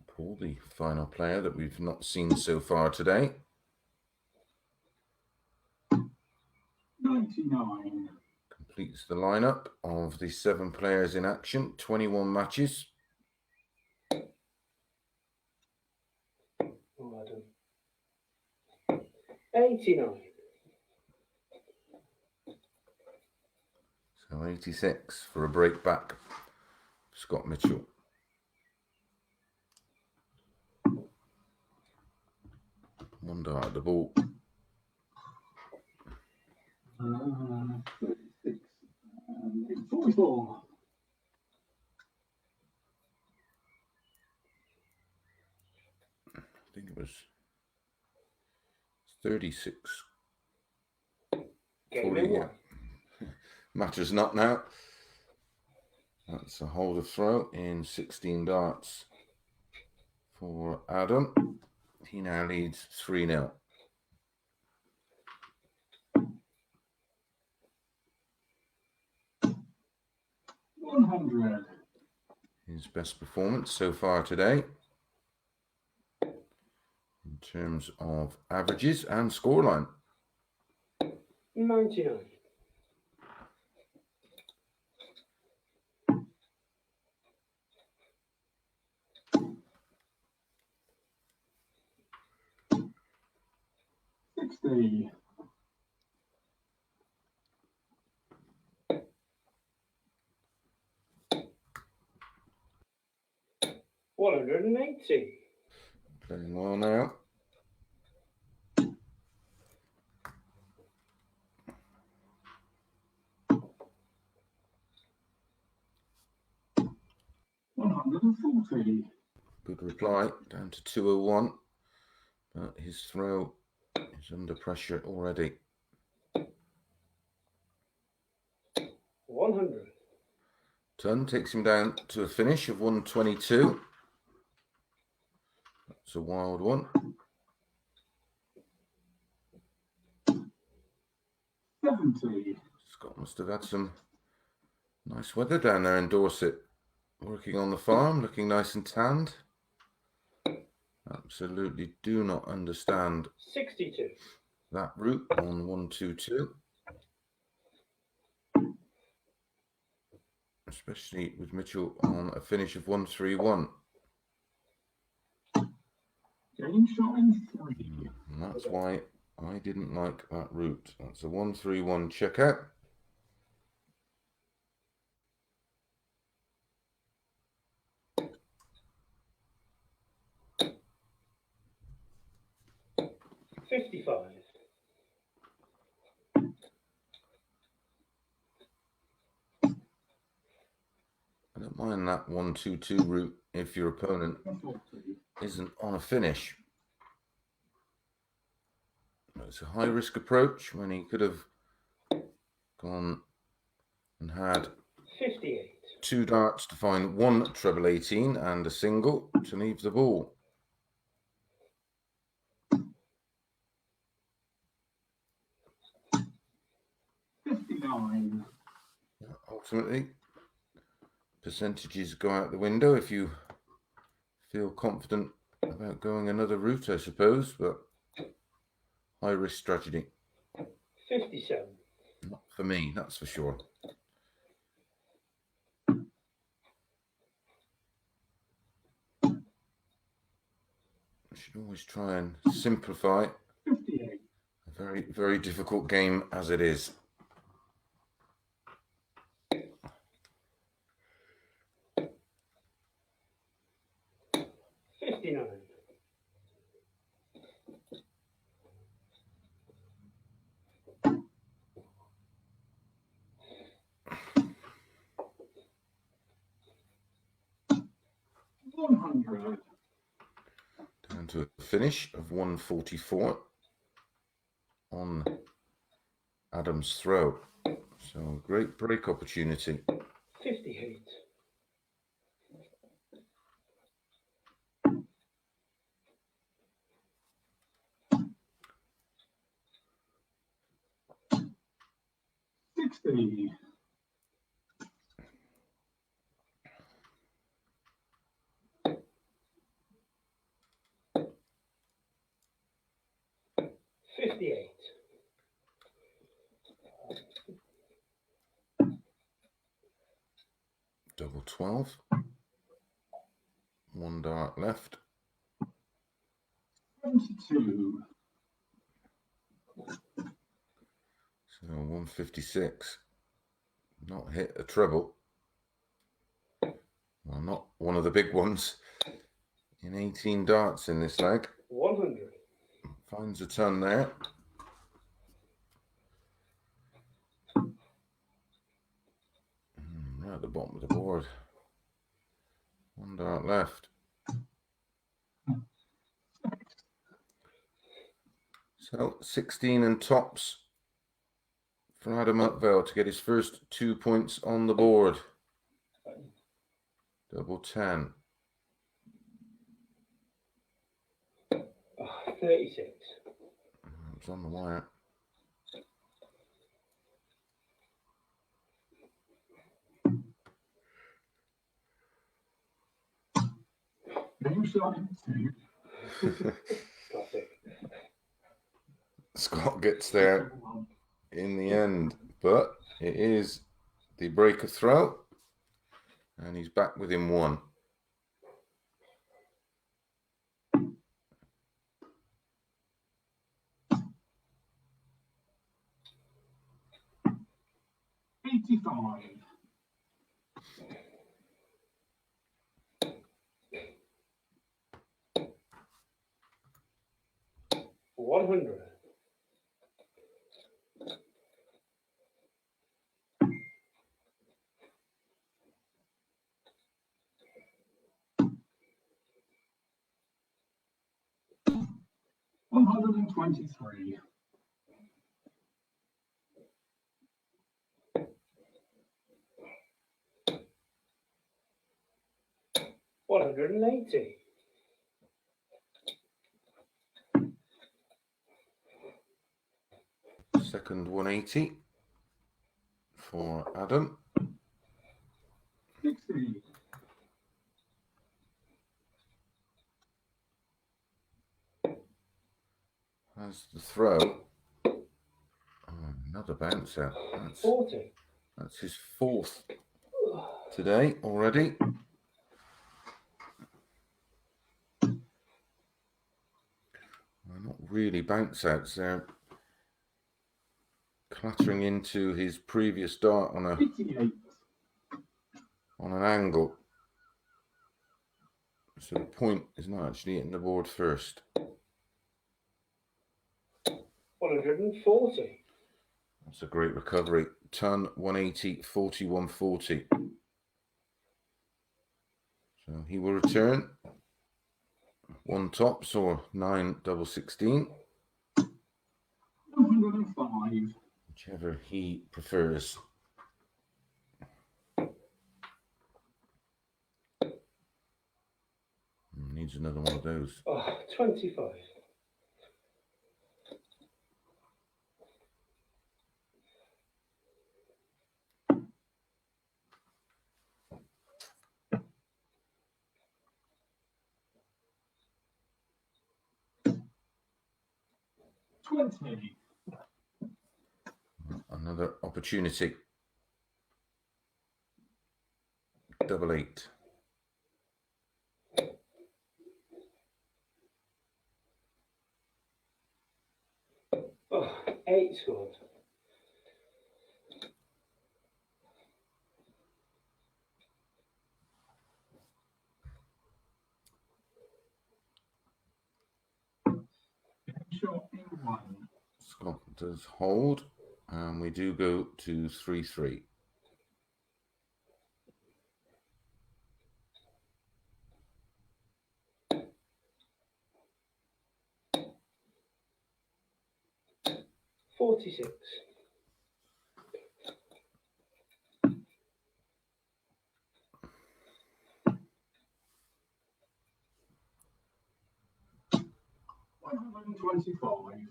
Paul, the final player that we've not seen so far today. 99. Completes the lineup of the 7 players in action, 21 matches. Oh, Adam. 89. So 86 for a break back. Scott Mitchell. One dart at the ball. 36. 44. I think it was 36. Game 40, in 1. yeah. Matters not now. That's a hold of throw in 16 darts for Adam. He now leads 3-0. $100. His best performance so far today in terms of averages and scoreline. 99. 60. 180. Playing well now. $140. Good reply, down to 201. But his throw is under pressure already. 100. Ton takes him down to a finish of 122. That's a wild one. 70. Scott must have had some nice weather down there in Dorset. Working on the farm, looking nice and tanned. Absolutely do not understand 62. that route on 122. especially with Mitchell on a finish of 131. Game shine 3. And that's why I didn't like that route. That's a 131 checkout. $55. I don't mind that 122 route if your opponent 40. isn't on a finish. It's a high risk approach when he could have gone and had 58. 2 darts to find 1 treble 18 and a single to leave the ball. $59. Ultimately, percentages go out the window if you feel confident about going another route, I suppose, but high risk strategy. 57. Not for me, that's for sure. I should always try and simplify 58. a very, very difficult game as it is. $59. $100. Down to a finish of 144 on Adam's throw. So great break opportunity. 58. $60. $58. Double 12. 1 dart left. 72. So 156. Not hit a treble. Well, not one of the big ones. In 18 darts in this leg. 100. Finds a ton there. Right at the bottom of the board. 1 dart left. So 16 and tops for Adam Upvale to get his first 2 points on the board. Double 10. 36. It's on the wire. Game shine 2. Classic. Scott gets there in the end, but it is the break of throw, and he's back within 1. $85. $100. $123. $180. Second 180 for Adam. 60. Has the throw. Oh, another bouncer. 40. That's his 4th today already. Not really bounce outs there. Clattering into his previous dart on 88. on an angle. So the point is not actually hitting the board first. 140. That's a great recovery. Ton 180, 4140. So he will return 1 tops or 9 double 16. 105. Whichever he prefers. Needs another one of those. Oh, 25. Another opportunity. Double 8. Oh, 8 scored. Shot in 1. Scott does hold, and we do go to 3-3. $46. $125.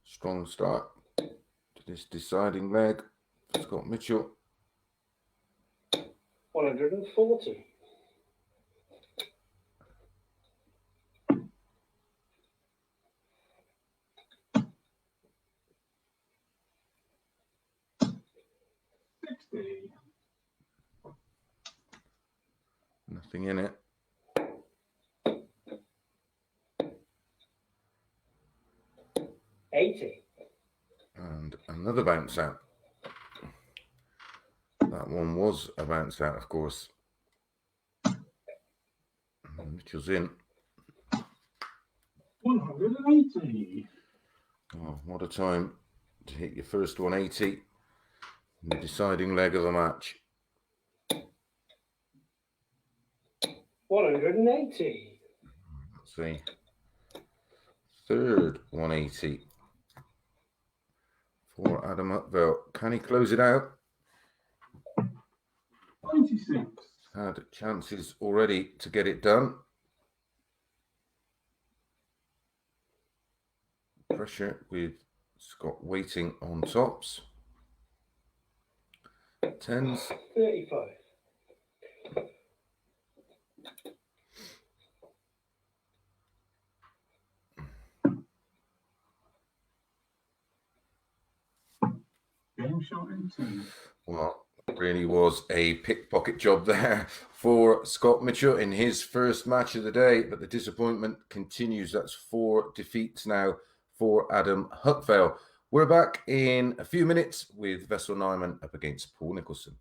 Strong start to this deciding leg. Scott Mitchell. 140. Nothing in it. $80. And another bounce out. That one was a bounce out, of course. And Mitchell's in. 180. Oh, what a time to hit your first 180 in the deciding leg of a match. 180. That's the third 180 for Adam Upville. Can he close it out? 26. Had chances already to get it done. Pressure with Scott waiting on tops. 10s. 35. Game shot in 2. Well, really was a pickpocket job there for Scott Mitchell in his first match of the day, but the disappointment continues. That's 4 defeats now for Adam Huckvale. We're back in a few minutes with Vessel Neyman up against Paul Nicholson.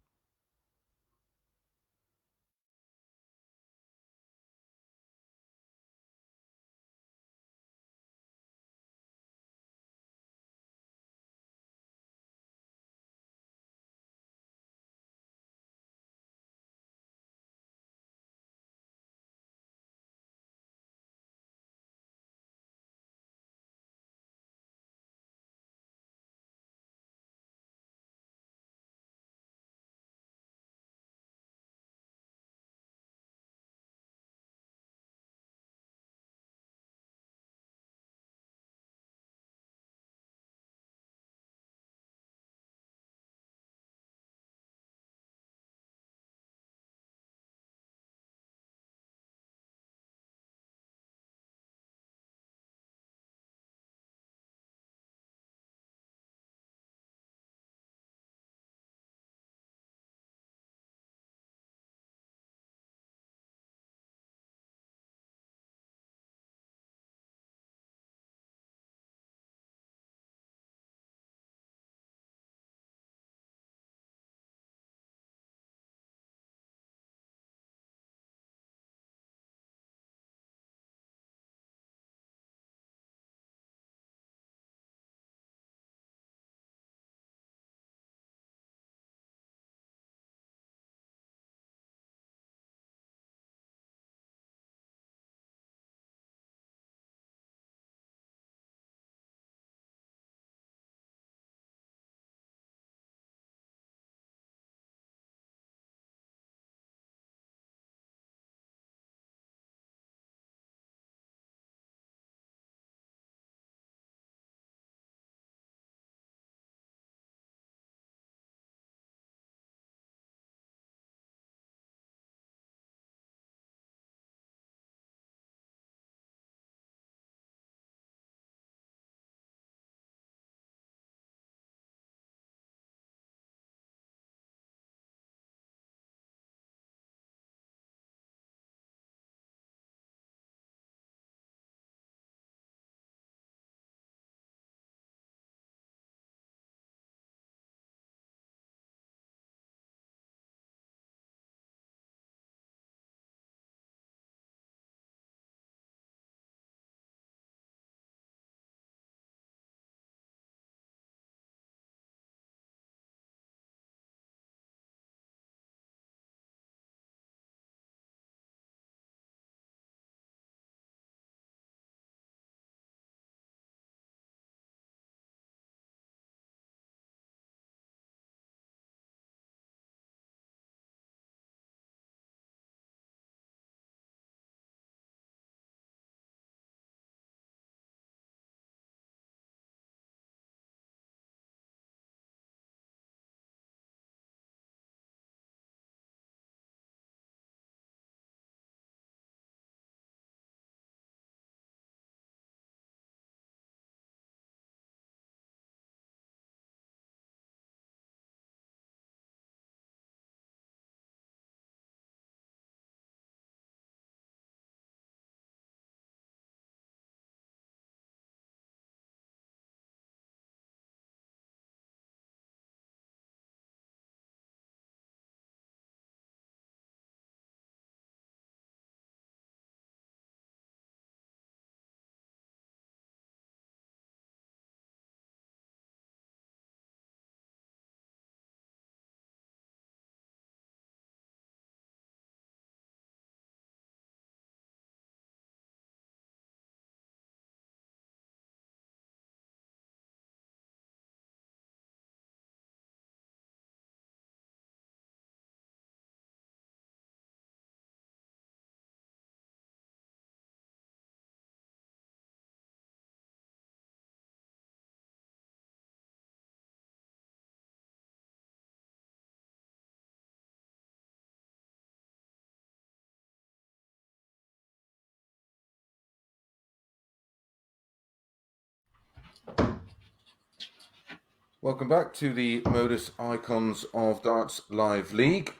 Welcome back to the MODUS Icons of Darts Live League.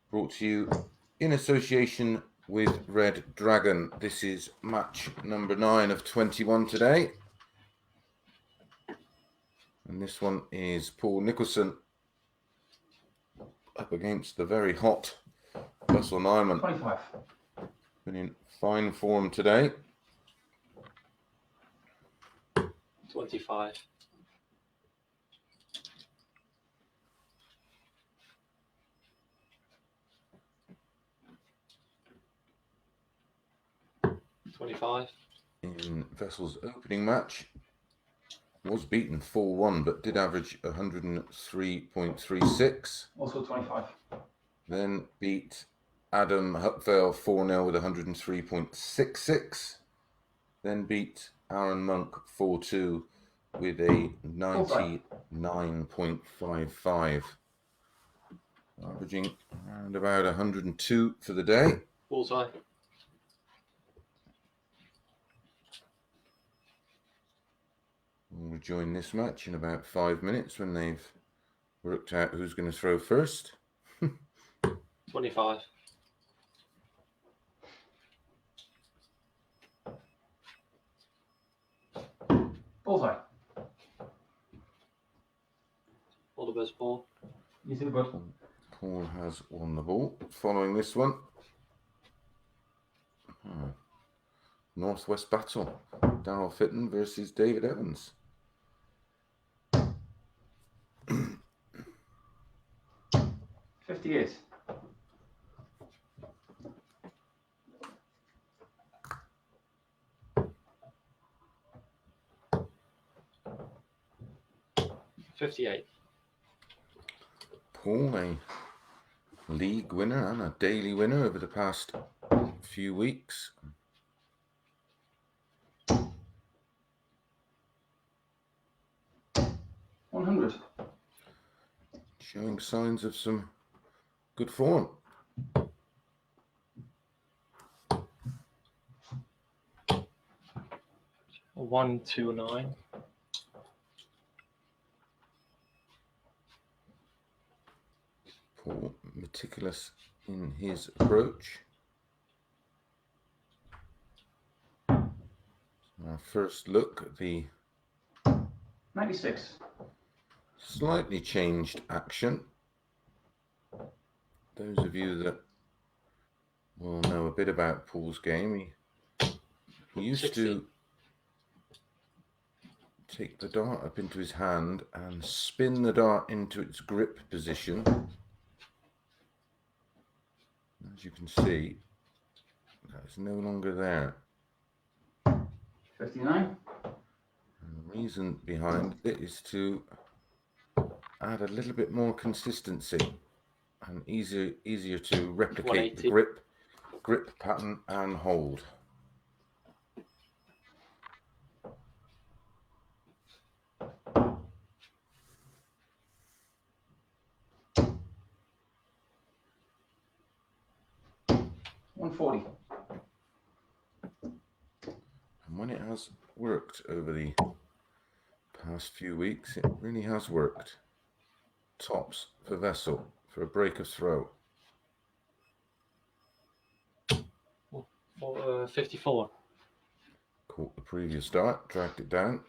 Brought to you in association with Red Dragon. This is match number 9 of 21 today. And this one is Paul Nicholson up against the very hot Russell Neyman. 25. Been in fine form today. 25. 25. In Vessel's opening match, was beaten 4-1, but did average 103.36. Also 25. Then beat Adam Hupvale 4-0 with 103.66. Then beat Aaron Monk 4-2 with a 99.55. Averaging around about 102 for the day. Bullseye. We'll rejoin this match in about 5 minutes when they've worked out who's going to throw first. 25. Bullseye. All the best, Paul. You see, bud. Paul has won the ball. Following this one, Northwest Battle. Darryl Fitton versus David Evans. 58. Paul, a league winner and a daily winner over the past few weeks. $100. Showing signs of some good form. A 129. Paul, meticulous in his approach. Our first look at the 96. slightly changed action. Those of you that will know a bit about Paul's game, he used 60. to take the dart up into his hand and spin the dart into its grip position. As you can see, that's no longer there. 59. And the reason behind it is to add a little bit more consistency and easier to replicate the 180. grip pattern and hold. $140. And when it has worked over the past few weeks, it really has worked. Tops for Vessel for a break of throw. 54. Caught the previous dart, dragged it down.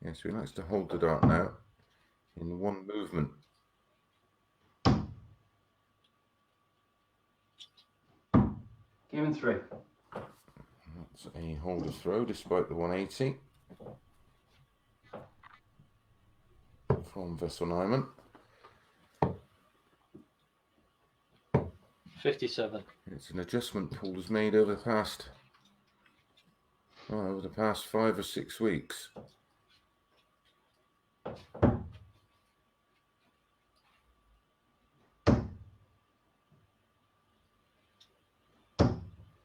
Yes, he likes to hold the dart now in one movement. Game in 3. That's a holder throw despite the 180 from Vessel Neyman. 57. It's an adjustment Paul has made over the past 5 or 6 weeks.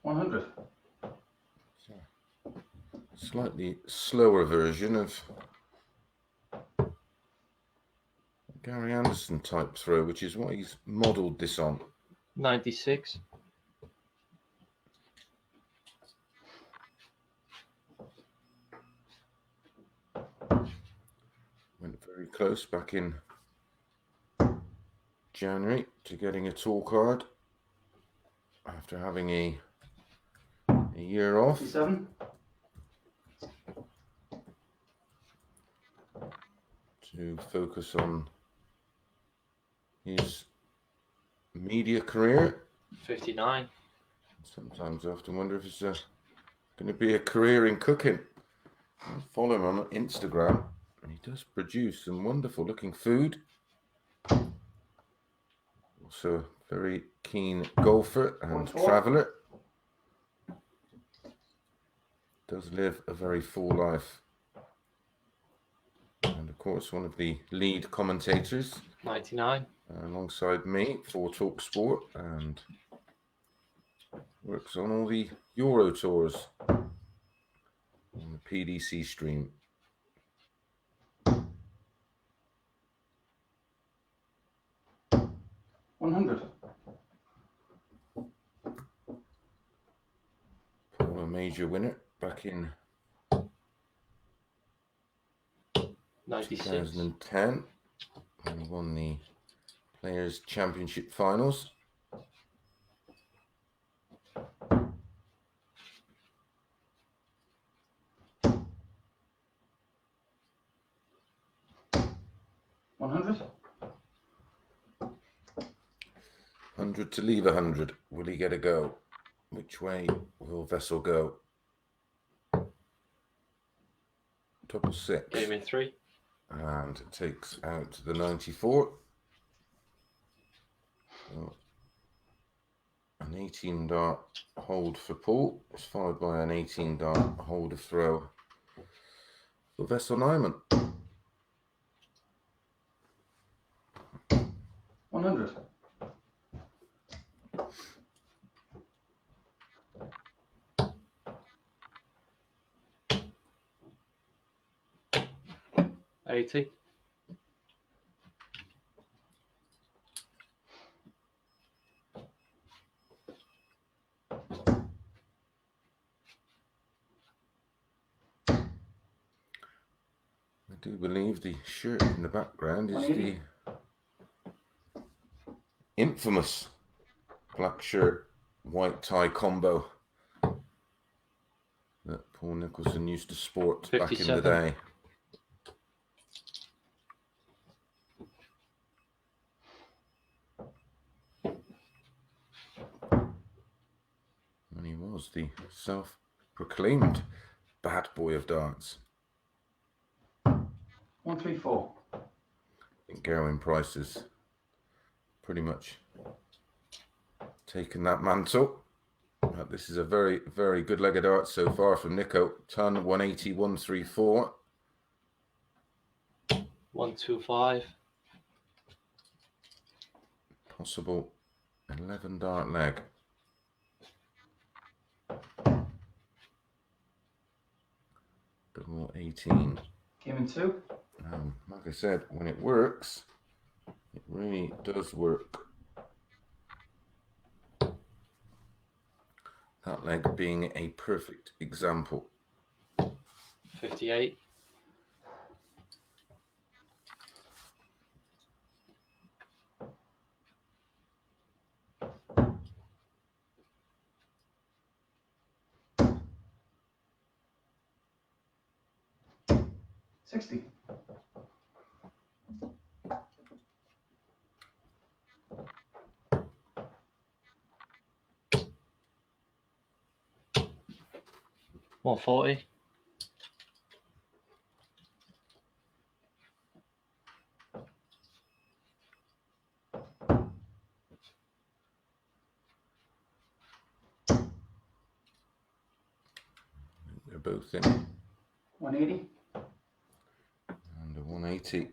$100. Slightly slower version of Gary Anderson type throw, which is what he's modelled this on. 96. close back in January to getting a tour card after having a year off. 57. To focus on his media career. 59. Sometimes I often wonder if it's going to be a career in cooking. I follow him on Instagram, and he does produce some wonderful looking food. Also a very keen golfer and traveller. Does live a very full life. And of course, one of the lead commentators 99. alongside me for Talk Sport, and works on all the Euro tours on the PDC stream. $100. Paul, a major winner back in 96. 2010 when he won the Players' Championship finals. $100. 100 to leave 100. Will he get a go? Which way will Vessel go? Double six. Game in 3. And it takes out the 94. So an 18 dart hold for Paul is followed by an 18 dart hold of throw for Vessel Neyman. 100. $80. I do believe the shirt in the background is the infamous black shirt, white tie combo that Paul Nicholson used to sport back in the 57. day. And he was the self-proclaimed bad boy of darts. 134. I think Gerwin Price has pretty much taken that mantle. But this is a very, very good leg of darts so far from Nico. Ton 180, 134. 125. Possible 11 dart leg. Double 18. Game in 2. Like I said, when it works, it really does work. That leg being a perfect example. 58. $60. $140. They're both in. 180. And a 180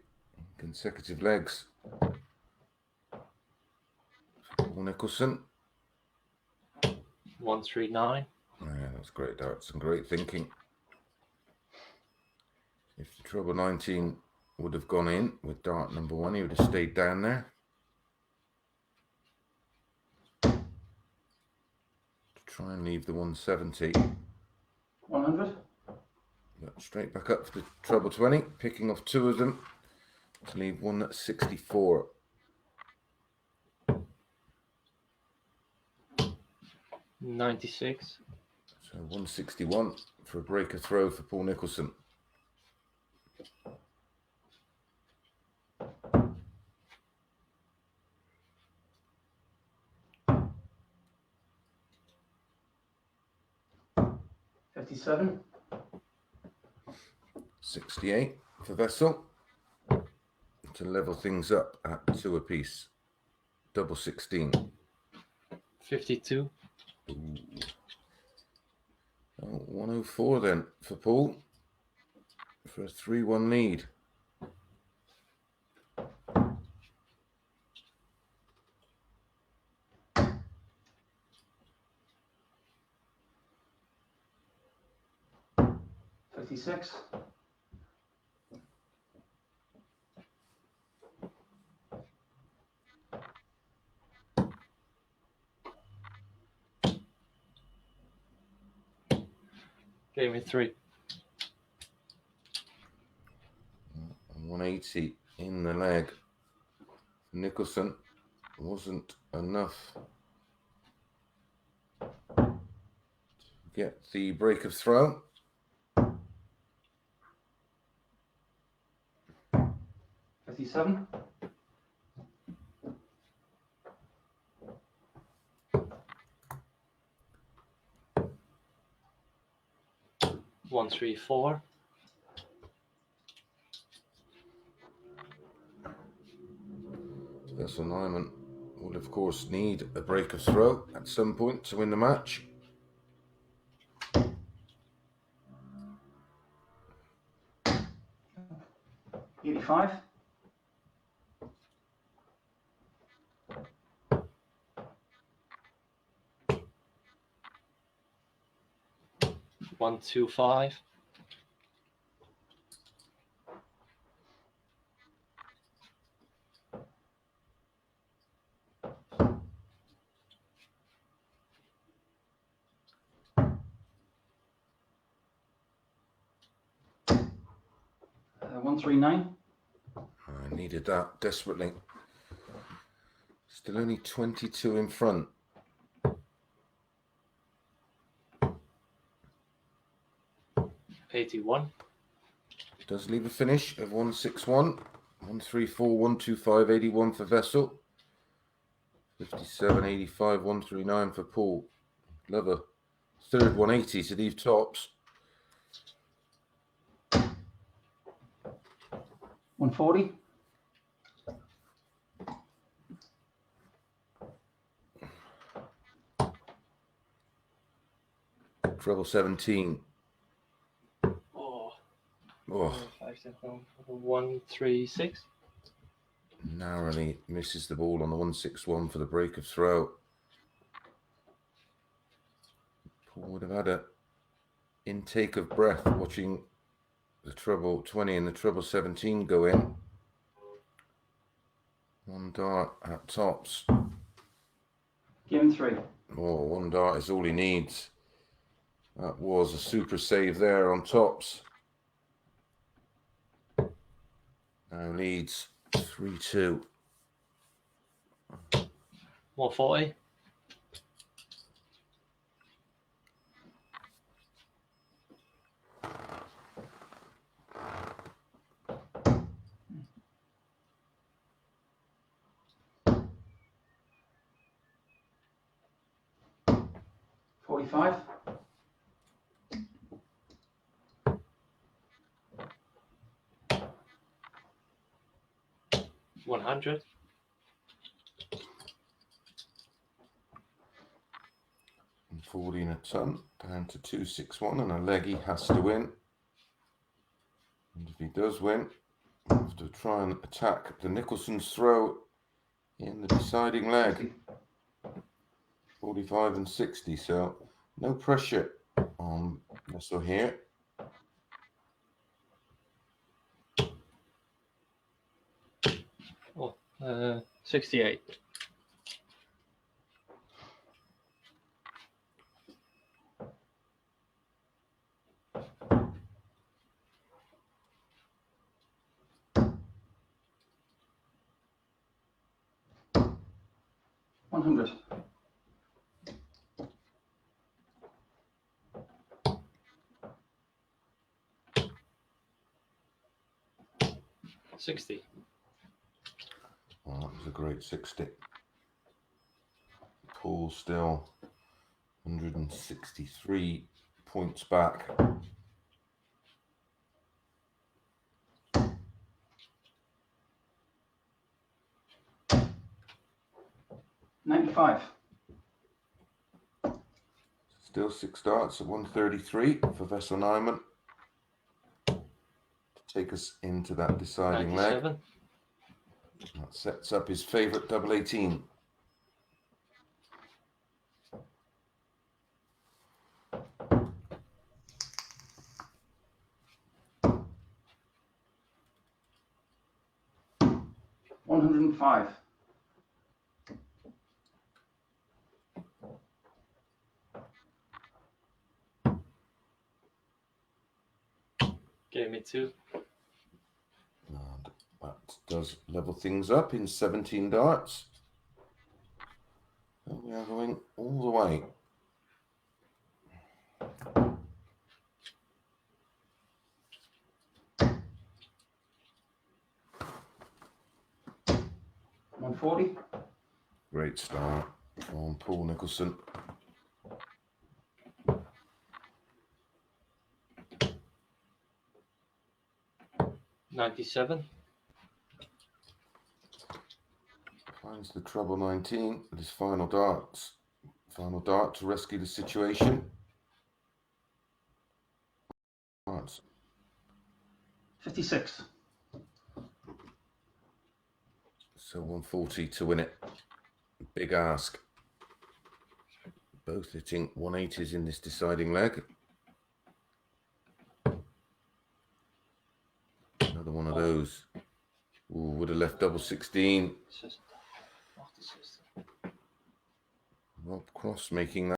consecutive legs. Paul Nicholson. 139. Yeah, that's great darts and great thinking. If the treble 19 would have gone in with dart number 1, he would have stayed down there. To try and leave the 170. 100. But straight back up for the treble 20, picking off 2 of them to leave 164. 96. So 161 for a breaker throw for Paul Nicholson. $57. 68 for Vessel to level things up at 2 apiece. Double 16. 52. Ooh. Oh, 104 then for Paul for a 3-1 lead. $56. Gave me 3. 180 in the leg. Nicholson wasn't enough to get the break of throw. 57. 134. Vessel Neyman will of course need a break of throw at some point to win the match. $85. 125. 139. I needed that desperately. Still only 22 in front. $81. Does leave a finish of 161. 134, 125, 81 for Vessel. 57, 85, 139 for Paul. Glover. Third 180 to leave tops. 140. Treble 17. Oh, Oh, 136. narrowly misses the ball on the 161 for the break of throw. Paul would have had an intake of breath watching the treble 20 and the treble 17 go in. One dart at tops. Give him 3. Oh, one dart is all he needs. That was a super save there on tops. Now leads 3-2. 140. 45. 100. 40 and a ton, down to 261, and a leggy has to win. And if he does win, we'll have to try and attack the Nicholson's throw in the deciding leg. 45 and 60, so no pressure on Vessel here. Oh, 68. 100. $60. Oh, that was a great 60. Paul still 163 points back. $95. Still 6 darts at 133 for Vessel Neyman. To take us into that deciding leg. 97. That sets up his favourite double 18. $105. Gave me 2. And that does level things up in 17 darts. And we are going all the way. $140. Great start from Paul Nicholson. $97. Finds the treble 19 with his final darts. Final dart to rescue the situation. Darts. 56. So 140 to win it. Big ask. Both hitting 180s in this deciding leg. Another one of those. Ooh, would have left double 16. It's just off the system. Rob Cross making that.